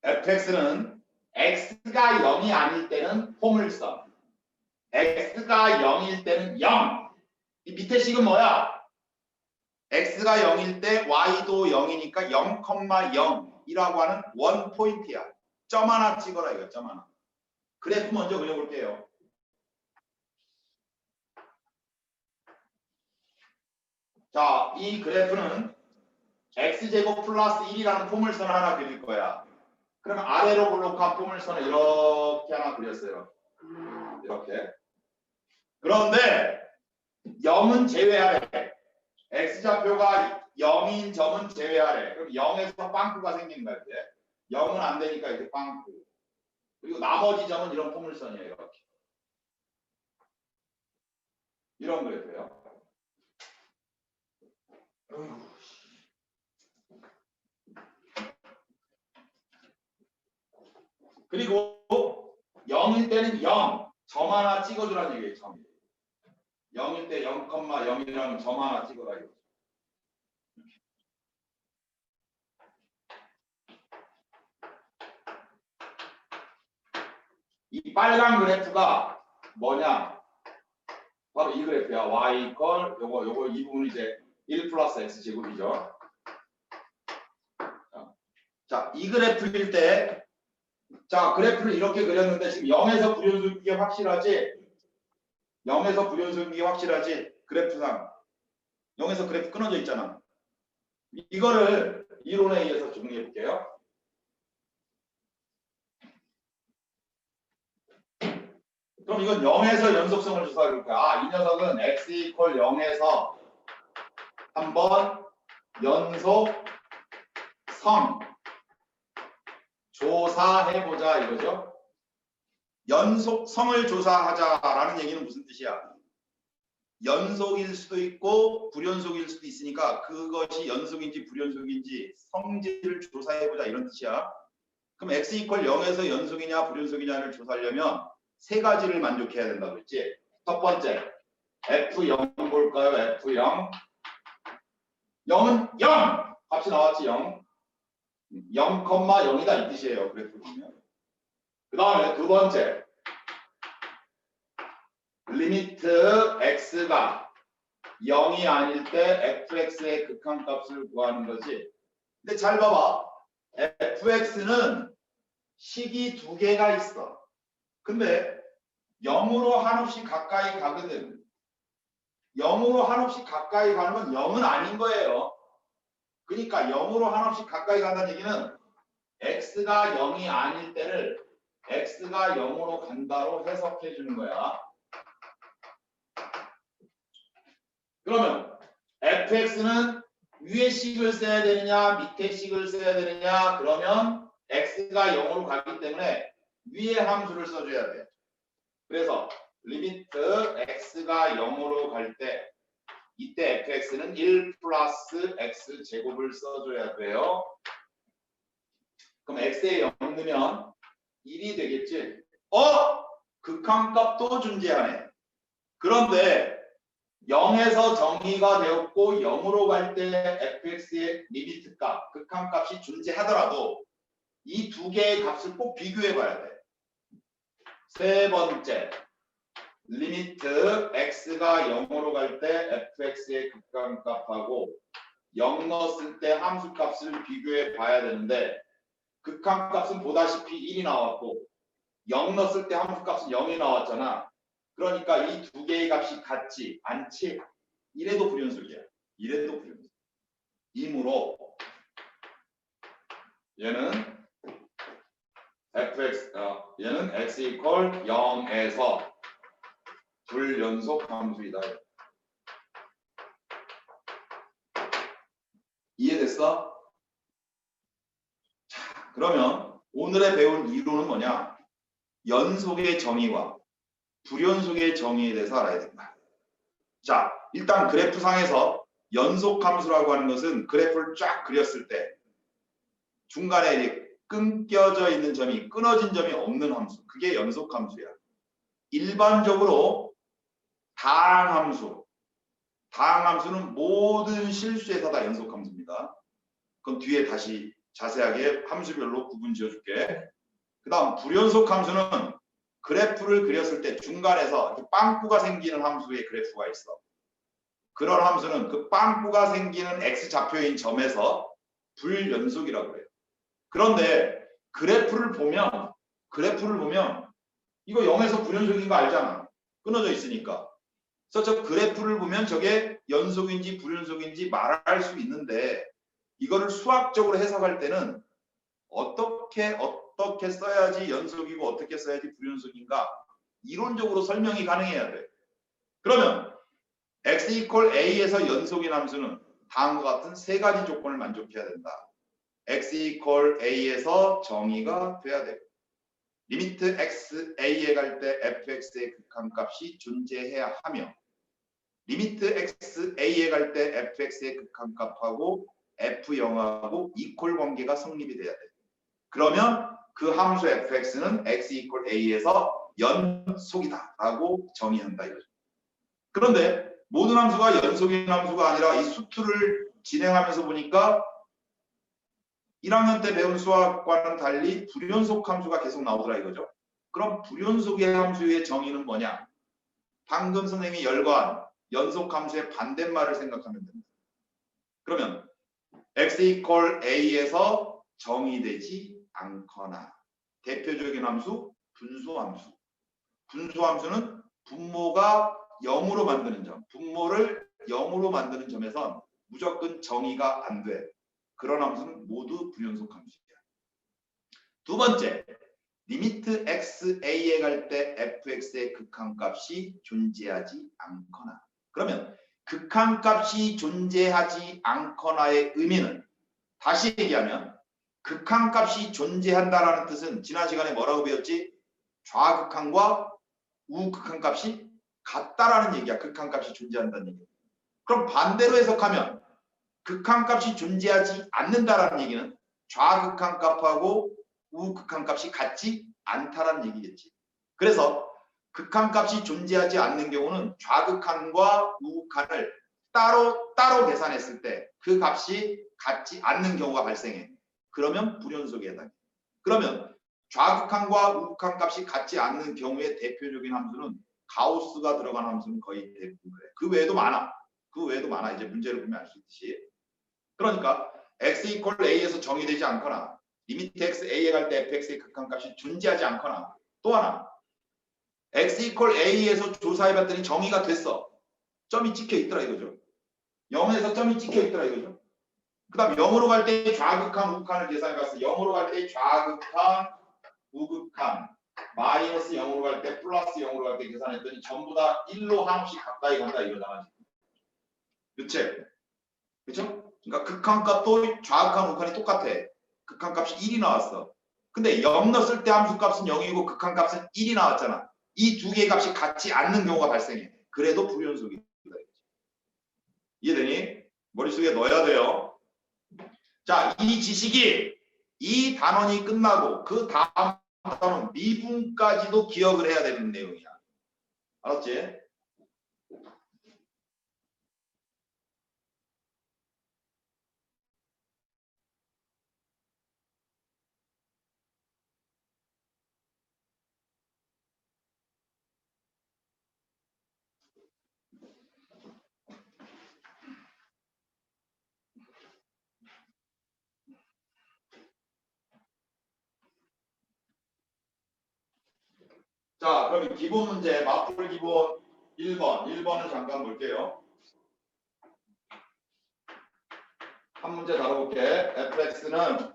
fx는 x가 0이 아닐 때는 포물선, x가 0일 때는 0. 이 밑에 식은 뭐야? x가 0일 때 y도 0이니까 0,0이라고 하는 원 포인트야. 점 하나 찍어라 이거, 점 하나. 그래프 먼저 그려볼게요. 자, 이 그래프는 x제곱 플러스 1이라는 포물선을 하나 그릴 거야. 그러면 아래로 볼록한 포물선을 이렇게 하나 그렸어요. 이렇게. 그런데 0은 제외하래. x좌표가 0인 점은 제외하래. 그럼 0에서 빵꾸가 생기는 거야. 이제. 0은 안 되니까 이렇게 빵꾸. 그리고 나머지 점은 이런 포물선이에요. 이렇게. 이런 그래프예요. 그리고 0일 때는 0, 점 하나 찍어주라는 얘기예요. 점. 0일 때 0,0이라는 점 하나 찍어라 이거. 이 빨간 그래프가 뭐냐? 바로 이 그래프야. y 요거 이 부분이 이제 1 플러스 x 제곱이죠. 자, 이 그래프일 때, 자, 그래프를 이렇게 그렸는데 지금 0에서 불연속이기 확실하지? 0에서 불연속이기 확실하지? 그래프상. 0에서 그래프 끊어져 있잖아. 이거를 이론에 의해서 정리해 볼게요. 그럼 이건 0에서 연속성을 조사할 거야. 아, 이 녀석은 x 이퀄 0에서 한번 연속성 조사해보자 이거죠. 연속성을 조사하자라는 얘기는 무슨 뜻이야? 연속일 수도 있고 불연속일 수도 있으니까 그것이 연속인지 불연속인지 성질을 조사해보자 이런 뜻이야. 그럼 x 이퀄 0에서 연속이냐 불연속이냐를 조사하려면 세 가지를 만족해야 된다고 했지. 첫 번째, F0 볼까요? F0. 0은 0! 값이 나왔지, 0. 0,0이다 이 뜻이에요. 그래프 보면. 그 다음에 두 번째, 리미트 x가 0이 아닐 때 fx의 극한값을 구하는 거지. 근데 잘 봐봐. fx는 식이 두 개가 있어. 근데 0으로 한없이 가까이 가거든. 0으로 한없이 가까이 가는 건 0은 아닌 거예요. 그러니까 0으로 한없이 가까이 간다는 얘기는 x가 0이 아닐 때를 x가 0으로 간다로 해석해 주는 거야. 그러면 fx는 위에 식을 써야 되느냐 밑에 식을 써야 되느냐 그러면 x가 0으로 가기 때문에 위에 함수를 써줘야 돼. 그래서 리미트 x가 0으로 갈 때 이때 fx는 1 플러스 x 제곱을 써줘야 돼요. 그럼 x에 0 넣으면 1이 되겠지. 극한값도 존재하네. 그런데 0에서 정의가 되었고 0으로 갈 때 fx의 리미트 값, 극한값이 존재하더라도 이 두 개의 값을 꼭 비교해 봐야 돼. 세 번째, 리미트 x가 0으로 갈 때 fx의 극한값하고 0 넣었을 때 함수값을 비교해 봐야 되는데 극한값은 보다시피 1이 나왔고 0 넣었을 때 함수값은 0이 나왔잖아. 그러니까 이 두 개의 값이 같지 않지. 이래도 불연속이야. 이래도 불연속. 이므로 얘는 얘는 x 이퀄 0에서 불연속 함수이다. 이해됐어? 자, 그러면 오늘의 배운 이론은 뭐냐? 연속의 정의와 불연속의 정의에 대해서 알아야 된다. 자, 일단 그래프상에서 연속 함수라고 하는 것은 그래프를 쫙 그렸을 때 중간에 끊겨져 있는 점이 끊어진 점이 없는 함수. 그게 연속 함수야. 일반적으로 다항함수는 모든 실수에서 다 연속 함수입니다. 그건 뒤에 다시 자세하게 함수별로 구분 지어줄게. 그 다음 불연속 함수는 그래프를 그렸을 때 중간에서 이렇게 빵꾸가 생기는 함수의 그래프가 있어. 그런 함수는 그 빵꾸가 생기는 x좌표인 점에서 불연속이라고 해요. 그런데 그래프를 보면 이거 0에서 불연속인 거 알잖아. 끊어져 있으니까. 그래서 저 그래프를 보면 저게 연속인지 불연속인지 말할 수 있는데 이거를 수학적으로 해석할 때는 어떻게 써야지 연속이고 어떻게 써야지 불연속인가 이론적으로 설명이 가능해야 돼. 그러면 x 이퀄 a에서 연속인 함수는 다음과 같은 세 가지 조건을 만족해야 된다. x equal a에서 정의가 돼야 되고 리미트 x a에 갈 때 fx의 극한값이 존재해야 하며 리미트 x a에 갈 때 fx의 극한값하고 f0하고 이퀄 관계가 성립이 돼야 돼. 그러면 그 함수 fx는 x equal a에서 연속이다라고 정의한다 이거죠. 그런데 모든 함수가 연속인 함수가 아니라 이 수투를 진행하면서 보니까 1학년 때 배운 수학과는 달리 불연속 함수가 계속 나오더라 이거죠. 그럼 불연속의 함수의 정의는 뭐냐? 방금 선생님이 열거한 연속 함수의 반대말을 생각하면 됩니다. 그러면 x equal a에서 정의되지 않거나 대표적인 함수 분수함수. 분수함수는 분모가 0으로 만드는 점, 분모를 0으로 만드는 점에선 무조건 정의가 안 돼. 그런 함수는 모두 불연속 함수야. 두 번째, 리미트 x a에 갈 때 fx의 극한값이 존재하지 않거나. 그러면 극한값이 존재하지 않거나의 의미는 다시 얘기하면 극한값이 존재한다라는 뜻은 지난 시간에 뭐라고 배웠지? 좌극한과 우극한값이 같다라는 얘기야. 극한값이 존재한다는 얘기. 그럼 반대로 해석하면 극한값이 존재하지 않는다라는 얘기는 좌극한값하고 우극한값이 같지 않다라는 얘기겠지. 그래서 극한값이 존재하지 않는 경우는 좌극한과 우극한을 따로 계산했을 때 그 값이 같지 않는 경우가 발생해. 그러면 불연속에 해당해. 그러면 좌극한과 우극한 값이 같지 않는 경우의 대표적인 함수는 가우스가 들어간 함수는 거의 대부분 그래. 그 외에도 많아. 그 외에도 많아. 이제 문제를 보면 알 수 있듯이. 그러니까 x equal a에서 정의되지 않거나 리미트 x a에 갈 때 fx의 극한값이 존재하지 않거나 또 하나 x equal a에서 조사해봤더니 정의가 됐어. 점이 찍혀 있더라 이거죠. 0에서 점이 찍혀 있더라 이거죠. 그 다음 0으로 갈 때 좌극한 우극한을 계산해봤어. 0으로 갈 때 좌극한 우극한 마이너스 0으로 갈 때 플러스 0으로 갈 때 계산했더니 전부 다 1로 한없이 가까이 간다 이거잖아. 그치? 그쵸? 그러니까 극한값도 좌극한 우극한이 똑같아. 극한값이 1이 나왔어. 근데 0 넣었을 때 함수값은 0이고 극한값은 1이 나왔잖아. 이 두 개의 값이 같지 않는 경우가 발생해. 그래도 불연속이다. 이해되니? 머릿속에 넣어야 돼요. 자, 이 지식이 이 단원이 끝나고 그 다음 단원 미분까지도 기억을 해야 되는 내용이야. 알았지? 자, 그럼 기본 문제 맞풀 기본 1번. 1번을 잠깐 볼게요. 한 문제 다뤄볼게. fx는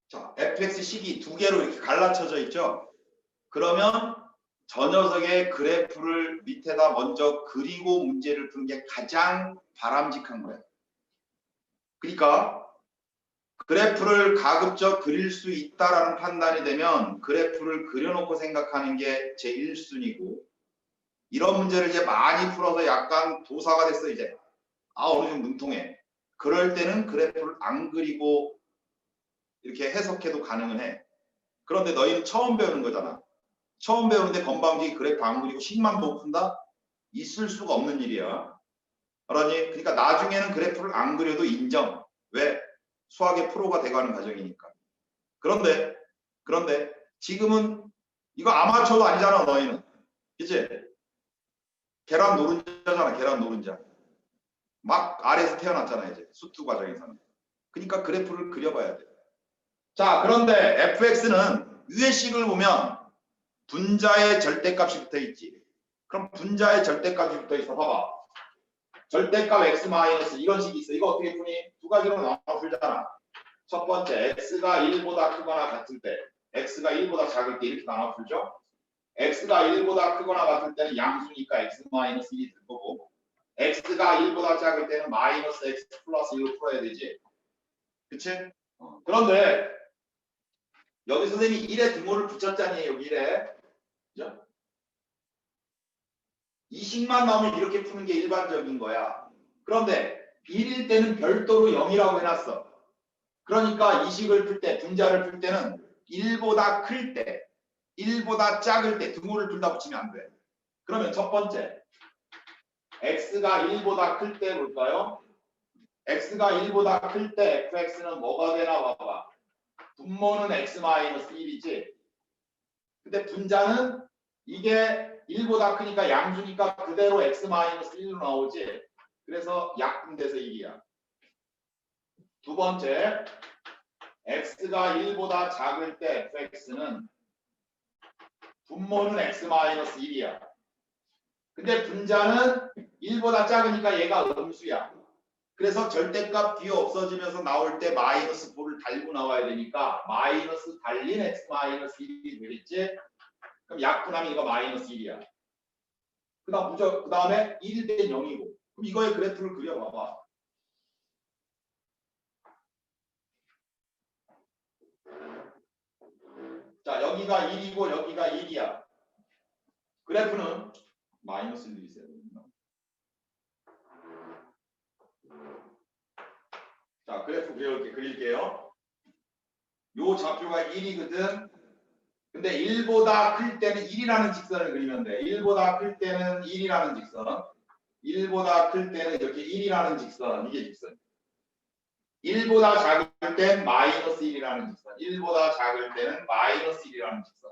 자, fx식이 두 개로 이렇게 갈라쳐져 있죠. 그러면 저 녀석의 그래프를 밑에다 먼저 그리고 문제를 푸는 게 가장 바람직한 거예요. 그러니까 그래프를 가급적 그릴 수 있다라는 판단이 되면 그래프를 그려놓고 생각하는 게 제 1순위고 이런 문제를 이제 많이 풀어서 약간 도사가 됐어 이제. 어느 정도 능통해. 그럴 때는 그래프를 안 그리고 이렇게 해석해도 가능은 해. 그런데 너희는 처음 배우는 거잖아. 처음 배우는데 건방지게 그래프 안 그리고 식만 보고 푼다? 있을 수가 없는 일이야. 알았니? 그러니까 나중에는 그래프를 안 그려도 인정. 왜? 수학의 프로가 돼가는 과정이니까. 그런데 지금은 이거 아마추어도 아니잖아 너희는. 그치? 계란 노른자잖아. 계란 노른자. 막 아래에서 태어났잖아 이제 수투 과정에서는. 그러니까 그래프를 그려봐야 돼. 자, 그런데 fx는 위의 식을 보면 분자의 절대값이 붙어 있지. 그럼 분자의 절대값이 붙어 있어. 봐봐. 절대값 x 마이너스 이런 식이 있어. 이거 어떻게 푸니? 두 가지로 나눠 풀잖아. 첫 번째 x가 1보다 크거나 같을 때, x가 1보다 작을 때 이렇게 나눠 풀죠. x가 1보다 크거나 같을 때는 양수니까 x 마이너스 1이 될 거고, x가 1보다 작을 때는 마이너스 x 플러스 1로 풀어야 되지. 그치? 그런데 여기 선생님이 1에 등호를 붙였잖니. 여기 1에. 그죠? 이 식만 나오면 이렇게 푸는 게 일반적인 거야. 그런데 1일 때는 별도로 0이라고 해놨어. 그러니까 이 식을 풀 때, 분자를 풀 때는 1보다 클 때, 1보다 작을 때 등호를 둘 다 붙이면 안 돼. 그러면 첫 번째, x가 1보다 클 때 볼까요? x가 1보다 클 때 fx는 뭐가 되나 봐봐. 분모는 x-1이지. 근데 분자는 이게 1보다 크니까 양수니까 그대로 x-1로 나오지. 그래서 약분돼서 1이야. 두 번째, x가 1보다 작을 때 fx는 분모는 x-1이야. 근데 분자는 1보다 작으니까 얘가 음수야. 그래서 절대값 뒤에 없어지면서 나올 때 마이너스 9를 달고 나와야 되니까 마이너스 달린 x-1이 되겠지? 그럼 약분하면 이거 마이너스 1이야. 그 다음에 1일 땐 0이고. 그럼 이거의 그래프를 그려봐봐. 자, 여기가 1이고 여기가 1이야. 그래프는 마이너스 1이 있어야 되겠나? 자, 그래프 그릴게요. 요 좌표가 1이거든. 근데 1보다 클 때는 1이라는 직선을 그리면 돼. 1보다 클 때는 1이라는 직선. 1보다 클 때는 이렇게 1이라는 직선. 이게 직선. 1보다 작을 땐 마이너스 1이라는 직선. 1보다 작을 때는 마이너스 1이라는 직선.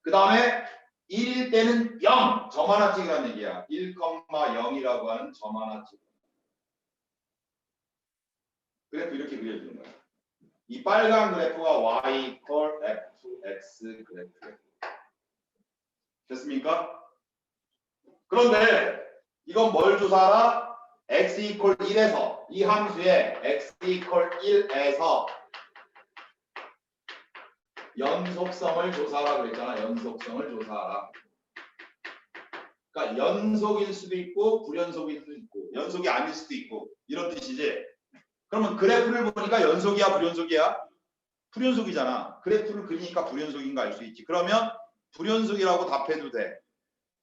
그 다음에 1일 때는 0. 점 하나 찍으라는 얘기야. 1,0이라고 하는 점 하나 찍어. 그래프 이렇게 그려주는 거야. 이 빨간 그래프가 y equal f2x 그래프. 됐습니까? 그런데 이건 뭘 조사하라? x equal 1에서 이 함수에 x equal 1에서 연속성을 조사하라 그랬잖아. 연속성을 조사하라. 그러니까 연속일 수도 있고 불연속일 수도 있고 연속이 아닐 수도 있고 이런 뜻이지. 그러면 그래프를 보니까 연속이야 불연속이야? 불연속이잖아. 그래프를 그리니까 불연속인 거 알 수 있지. 그러면 불연속이라고 답해도 돼.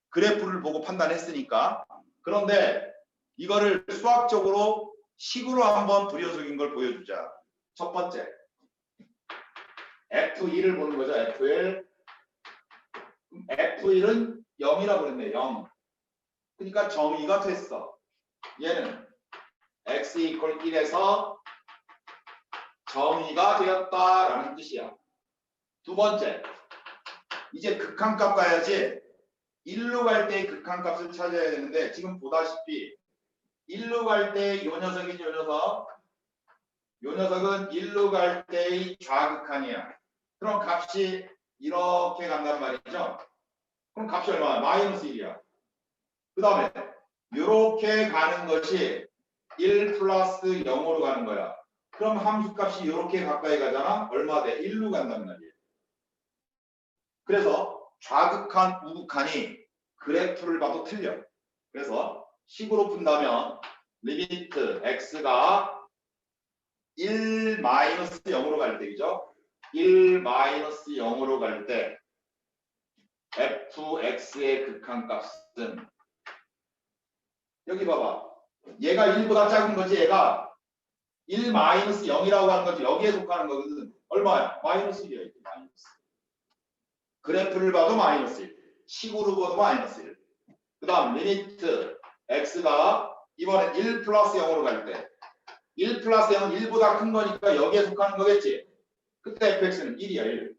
그래프를 보고 판단했으니까. 그런데 이거를 수학적으로 식으로 한번 불연속인 걸 보여주자. 첫 번째, F1을 보는 거죠. F1. F1은 0이라고 그랬네. 0. 그러니까 정의가 됐어. 얘는 x equal 1에서 정의가 되었다라는 뜻이야. 두 번째, 이제 극한값 가야지. 1로 갈 때의 극한값을 찾아야 되는데 지금 보다시피 1로 갈 때 요 녀석이지 요 녀석. 요 녀석은 1로 갈 때의 좌극한이야. 그럼 값이 이렇게 간단 말이죠. 그럼 값이 얼마야? 마이너스 1이야. 그 다음에 이렇게 가는 것이 1 플러스 0으로 가는 거야. 그럼 함수값이 이렇게 가까이 가잖아. 얼마 돼? 1로 간단 말이에요. 그래서 좌극한, 우극한이 그래프를 봐도 틀려. 그래서 식으로 푼다면 리미트 x가 1 마이너스 0으로 갈 때, 그죠? 1 마이너스 0으로 갈 때 fx의 극한값은 여기 봐봐. 얘가 1보다 작은 거지. 얘가 1 마이너스 0이라고 하는 거지. 여기에 속하는 거거든. 얼마야? 마이너스 1이야. 이게 마이너스. 그래프를 봐도 마이너스 1. 식으로 봐도 마이너스 1. 그 다음 리미트 x가 이번엔 1 플러스 0으로 갈 때 1 플러스 0은 1보다 큰 거니까 여기에 속하는 거겠지. 그때 fx는 1이야. 1.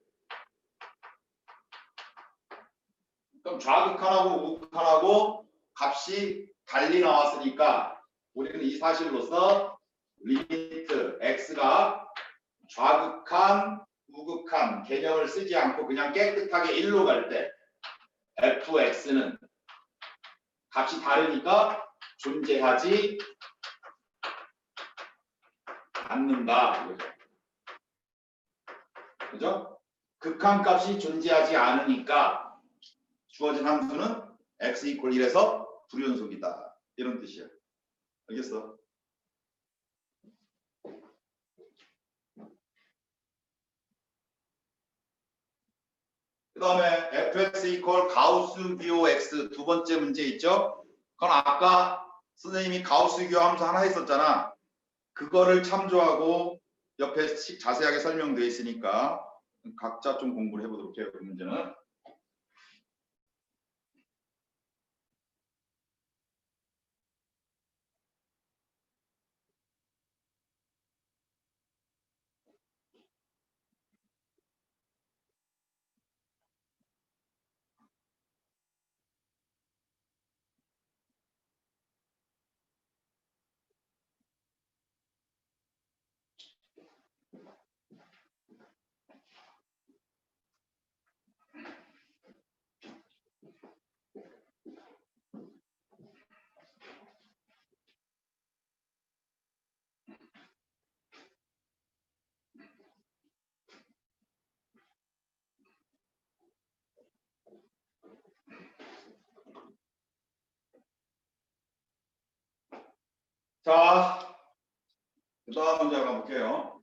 그럼 좌극한하고 우극한하고 값이 달리 나왔으니까 우리는 이 사실로서 리미트 x가 좌극한, 우극한 개념을 쓰지 않고 그냥 깨끗하게 1로 갈 때 fx는 값이 다르니까 존재하지 않는다. 이거죠. 그죠? 극한값이 존재하지 않으니까 주어진 함수는 x 이퀄 1에서 불연속이다. 이런 뜻이야. 알겠어? 그 다음에 fx 이퀄 가우스 기호 x 두 번째 문제 있죠? 그건 아까 선생님이 가우스 기호 함수 하나 했었잖아. 그거를 참조하고 옆에 자세하게 설명되어 있으니까 각자 좀 공부를 해보도록 해요. 그 문제는. 자, 그 다음 문제 한번 볼게요.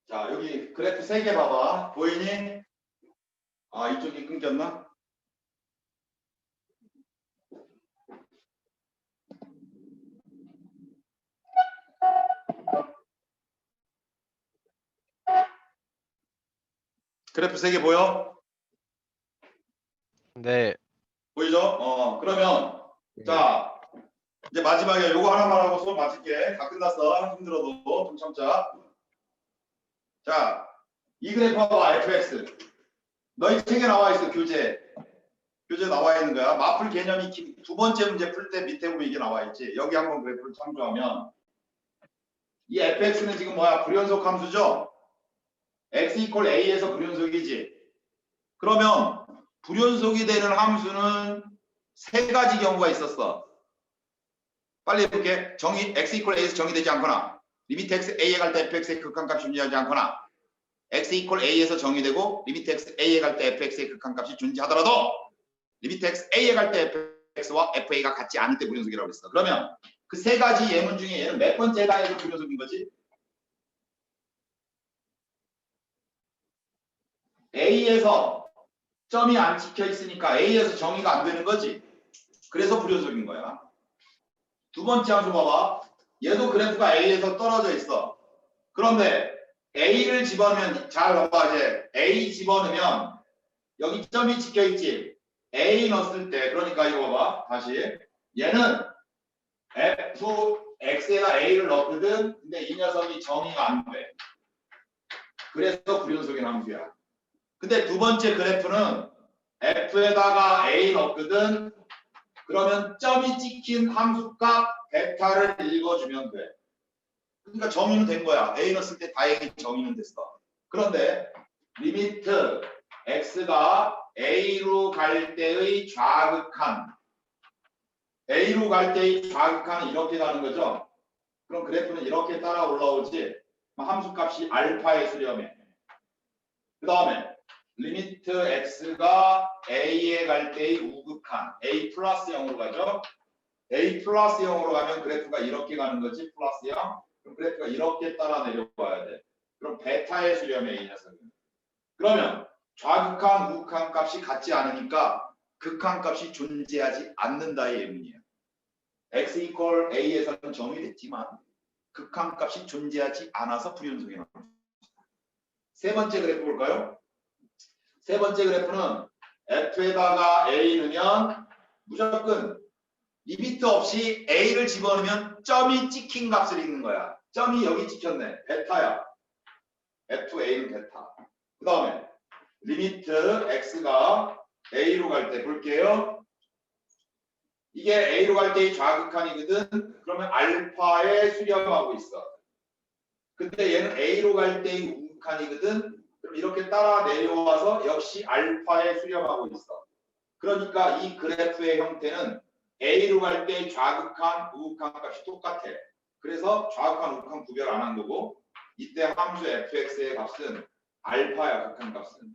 자, 여기 그래프 3개 봐봐. 보이니? 아, 이쪽이 끊겼나? 그래프 3개 보여? 네. 보이죠? 그러면 자, 이제 마지막에 요거 하나만 하고 수업 마칠게. 다 끝났어. 힘들어도 좀 참자. 자, 이 그래프 봐봐. fx. 너희 책에 나와 있어. 교재 나와 있는 거야. 마플 개념이 두 번째 문제 풀 때 밑에 보면 이게 나와 있지. 여기 한번 그래프를 참조하면 이 fx는 지금 뭐야? 불연속 함수죠? x 이퀄 a에서 불연속이지. 그러면 불연속이 되는 함수는 세 가지 경우가 있었어. 빨리 해볼게. x 이퀄 a에서 정의되지 않거나 리미트 x a에 갈 때 fx의 극한값이 존재하지 않거나 x 이퀄 a에서 정의되고 리미트 x a에 갈 때 fx의 극한값이 존재하더라도 리미트 x a에 갈 때 fx와 fa가 같지 않을 때 불연속이라고 했어. 그러면 그 세 가지 예문 중에 얘는 몇 번째 해당해서 불연속인 거지? A에서 점이 안 찍혀 있으니까 A에서 정의가 안 되는 거지. 그래서 불연속인 거야. 두 번째 함수 봐봐. 얘도 그래프가 A에서 떨어져 있어. 그런데 A를 집어넣으면 잘 봐봐. 이제 A 집어넣으면 여기 점이 찍혀 있지. A 넣었을 때 그러니까 이거 봐봐. 다시 얘는 fx에다 A를 넣거든. 근데 이 녀석이 정의가 안 돼. 그래서 불연속인 함수야. 근데 두 번째 그래프는 f에다가 a 넣거든. 그러면 점이 찍힌 함수값 베타를 읽어주면 돼. 그러니까 정의는 된 거야. a 넣었을 때 다행히 정의는 됐어. 그런데 리미트 x가 a로 갈 때의 좌극한 a로 갈 때의 좌극한은 이렇게 가는 거죠. 그럼 그래프는 이렇게 따라 올라오지. 함수값이 알파에 수렴해. 그 다음에 리미트 x가 a에 갈 때의 우극한 a 플러스 0으로 가죠. a 플러스 0으로 가면 그래프가 이렇게 가는 거지. 플러스 0. 그럼 그래프가 이렇게 따라 내려와야 돼. 그럼 베타에 수렴해 이 녀석은. 그러면 좌극한 우극한 값이 같지 않으니까 극한 값이 존재하지 않는다의 예문이야. x 이퀄 a에서는 정의됐지만 극한 값이 존재하지 않아서 불연속이 나옵니다. 세 번째 그래프 볼까요? 세 번째 그래프는 f에다가 a 넣으면 무조건 리미트 없이 a를 집어넣으면 점이 찍힌 값을 읽는 거야. 점이 여기 찍혔네. 베타야. fa는 베타. 그 다음에 리미트 x가 a로 갈 때 볼게요. 이게 a로 갈 때의 좌극한이거든. 그러면 알파에 수렴하고 있어. 근데 얘는 a로 갈 때의 우극한이거든. 그럼 이렇게 따라 내려와서 역시 알파에 수렴하고 있어. 그러니까 이 그래프의 형태는 a로 갈 때 좌극한, 우극한 값이 똑같아. 그래서 좌극한, 우극한 구별 안 한 거고 이때 함수 fx의 값은 알파야. 극한 값은.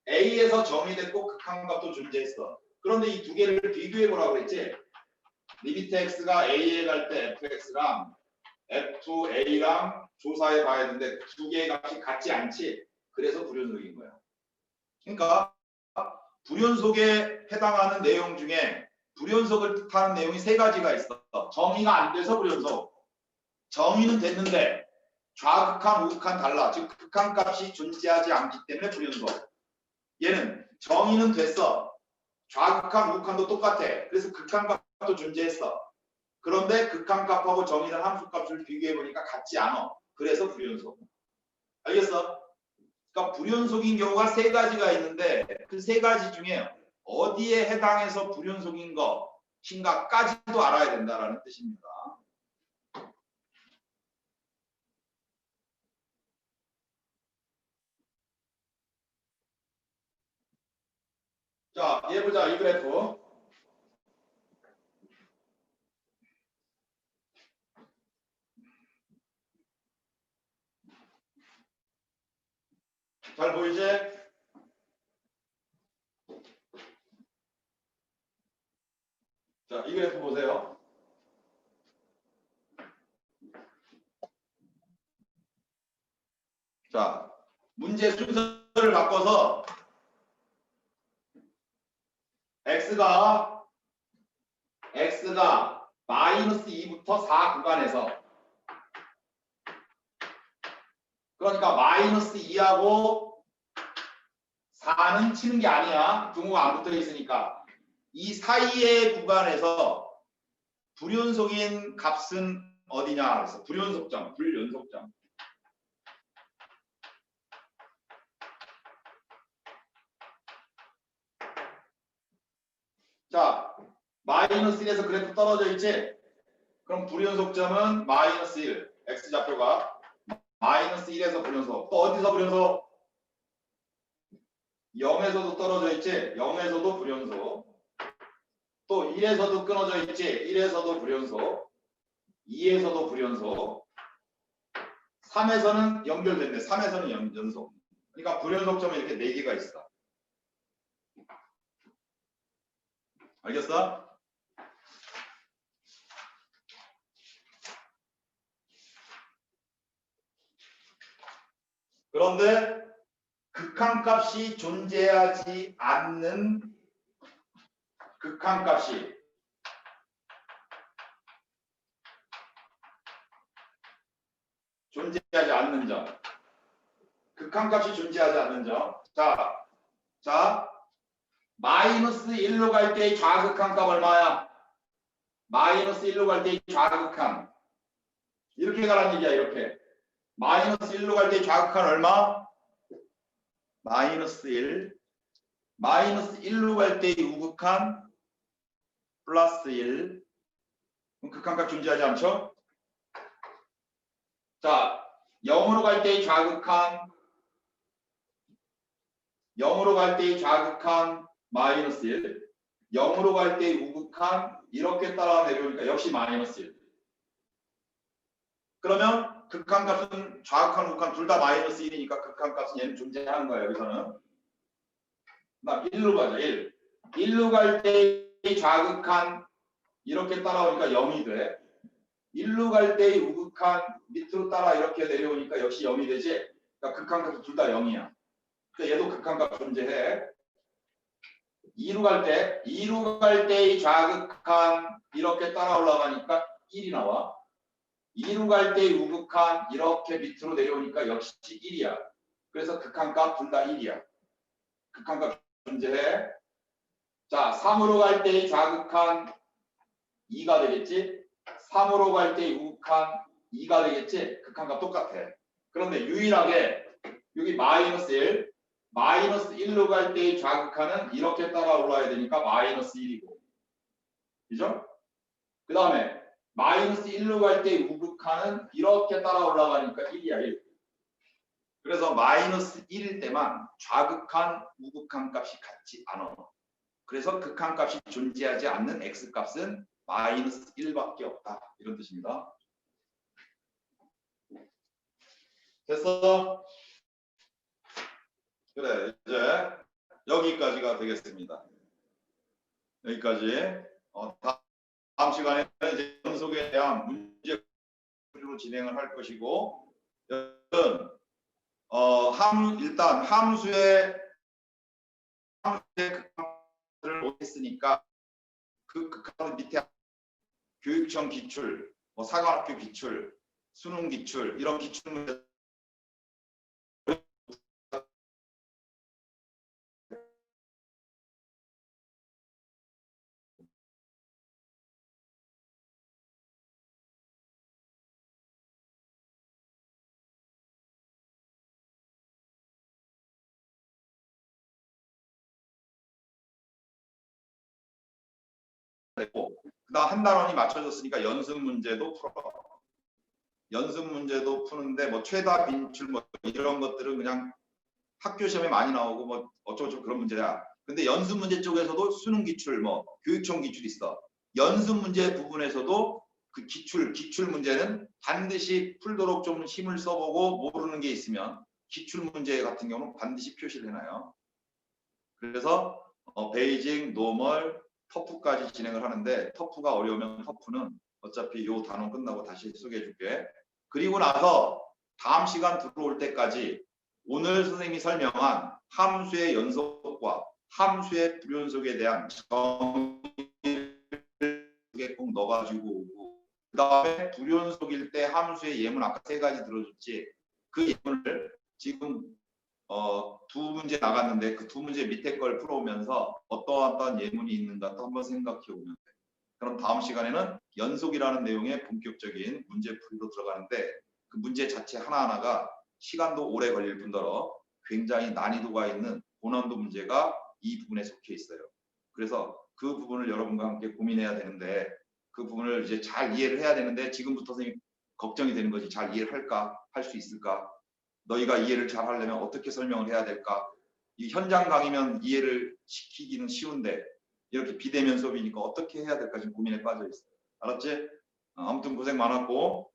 a에서 정의됐고 극한 값도 존재했어. 그런데 이 두 개를 비교해 보라고 그랬지. 리미트 x가 a에 갈 때 fx랑 f2a랑 조사해 봐야 되는데 두 개의 값이 같지 않지. 그래서 불연속인 거야. 그러니까 불연속에 해당하는 내용 중에 불연속을 뜻하는 내용이 세 가지가 있어. 정의가 안 돼서 불연속. 정의는 됐는데 좌극한, 우극한 달라. 즉 극한값이 존재하지 않기 때문에 불연속. 얘는 정의는 됐어. 좌극한, 우극한도 똑같아. 그래서 극한값도 존재했어. 그런데 극한값하고 정의된 함수값을 비교해보니까 같지 않아. 그래서 불연속. 알겠어? 그러니까 불연속인 경우가 세 가지가 있는데 그 세 가지 중에 어디에 해당해서 불연속인 것인가까지도 알아야 된다라는 뜻입니다. 자, 얘 보자. 이 그래프. 잘 보이지? 자, 이 그래프 보세요. 자, 문제 순서를 바꿔서 x가 마이너스 2부터 4 구간에서 그러니까 마이너스 2하고 4는 치는 게 아니야. 등호가 안 붙어 있으니까. 이 사이의 구간에서 불연속인 값은 어디냐 그래서 불연속점. 자, 마이너스 1에서 그래프 떨어져 있지? 그럼 불연속점은 마이너스 1. x좌표가 마이너스 1에서 불연속. 또 어디서 불연속? 0에서도 떨어져 있지? 0에서도 불연속. 또 1에서도 끊어져 있지? 1에서도 불연속. 2에서도 불연속. 3에서는 연결됐네. 3에서는 연속. 그러니까 불연속점은 이렇게 4개가 있어. 알겠어? 그런데 극한값이 존재하지 않는 극한값이 존재하지 않는 점. 극한값이 존재하지 않는 점. 자, 마이너스 1로 갈 때의 좌극한값 얼마야? 마이너스 1로 갈 때의 좌극한. 이렇게 가란 얘기야, 이렇게. 마이너스 1로 갈 때의 좌극한 얼마? 마이너스 1. 마이너스 1로 갈 때의 우극한 플러스 1. 그럼 극한값 존재하지 않죠? 자, 0으로 갈 때의 좌극한 0으로 갈 때의 좌극한 마이너스 1. 0으로 갈 때의 우극한 이렇게 따라 내려오니까 역시 마이너스 1. 그러면 극한값은 좌극한, 우극한 둘 다 마이너스 1이니까 극한값은 얘는 존재하는 거야, 여기서는. 나 1로 가자, 1. 1로 갈 때의 좌극한 이렇게 따라오니까 0이 돼. 1로 갈 때의 우극한 밑으로 따라 이렇게 내려오니까 역시 0이 되지. 그러니까 극한값은 둘 다 0이야. 그러니까 얘도 극한값 존재해. 2로 갈 때의 좌극한 이렇게 따라 올라가니까 1이 나와. 2로 갈 때의 우극한 이렇게 밑으로 내려오니까 역시 1이야. 그래서 극한값 둘 다 1이야. 극한값 존재해. 자, 3으로 갈 때의 좌극한 2가 되겠지? 3으로 갈 때의 우극한 2가 되겠지? 극한값 똑같아. 그런데 유일하게 여기 마이너스 1, 마이너스 1로 갈 때의 좌극한은 이렇게 따라 올라야 되니까 마이너스 1이고. 그죠? 그 다음에 마이너스 1로 갈 때의 우극한은 이렇게 따라 올라가니까 1이야 1. 그래서 마이너스 1일 때만 좌극한, 우극한 값이 같지 않아. 그래서 극한 값이 존재하지 않는 x 값은 마이너스 1밖에 없다. 이런 뜻입니다. 됐어? 그래, 이제 여기까지가 되겠습니다. 여기까지. 다음 시간에는 이제 연속에 대한 문제로 진행을 할 것이고, 일단 함수의 극한을 못했으니까 그 극한 밑에 교육청 기출, 사관학교 기출, 수능 기출 이런 기출 문제 되고, 그다음 한 단원이 맞춰졌으니까 연습 문제도 풀어. 연습 문제도 푸는데 최다 빈출 이런 것들은 그냥 학교 시험에 많이 나오고 어쩌고저쩌고 그런 문제야. 근데 연습 문제 쪽에서도 수능 기출, 교육청 기출 있어. 연습 문제 부분에서도 그 기출 문제는 반드시 풀도록 좀 힘을 써보고 모르는 게 있으면 기출 문제 같은 경우는 반드시 표시를 해놔요. 그래서 베이징, 노멀, 터프까지 진행을 하는데 터프가 어려우면 터프는 어차피 요 단원 끝나고 다시 소개해 줄게. 그리고 나서 다음 시간 들어올 때까지 오늘 선생님이 설명한 함수의 연속과 함수의 불연속에 대한 정의를 꼭 넣어가지고 오고, 그 다음에 불연속일 때 함수의 예문 아까 3가지 들어줬지. 그 예문을 지금 두 문제 나갔는데 그 두 문제 밑에 걸 풀어오면서 어떠한 예문이 있는가 또 한번 생각해 오면 돼. 그럼 다음 시간에는 연속이라는 내용의 본격적인 문제풀이로 들어가는데 그 문제 자체 하나하나가 시간도 오래 걸릴 뿐더러 굉장히 난이도가 있는 고난도 문제가 이 부분에 속해 있어요. 그래서 그 부분을 여러분과 함께 고민해야 되는데 그 부분을 이제 잘 이해를 해야 되는데 지금부터 선생님 걱정이 되는 거지. 잘 이해를 할까? 할 수 있을까? 너희가 이해를 잘 하려면 어떻게 설명을 해야 될까? 이 현장 강의면 이해를 시키기는 쉬운데 이렇게 비대면 수업이니까 어떻게 해야 될까 지금 고민에 빠져 있어. 알았지? 아무튼 고생 많았고.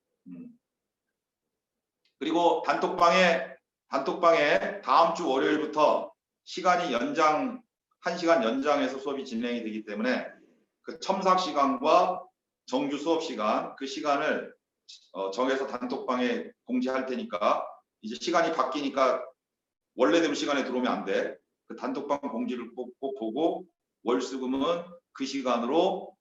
그리고 단톡방에 다음 주 월요일부터 시간이 1시간 연장해서 수업이 진행이 되기 때문에 그 첨삭 시간과 정규 수업 시간 그 시간을 정해서 단톡방에 공지할 테니까 이제 시간이 바뀌니까 원래대로 시간에 들어오면 안 돼. 그 단톡방 공지를 꼭 보고 월수금은 그 시간으로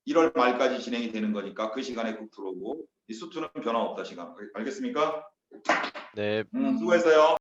1월 말까지 진행이 되는 거니까 그 시간에 꼭 들어오고 이 수투는 변화 없다 시간. 알겠습니까? 네. 수고했어요.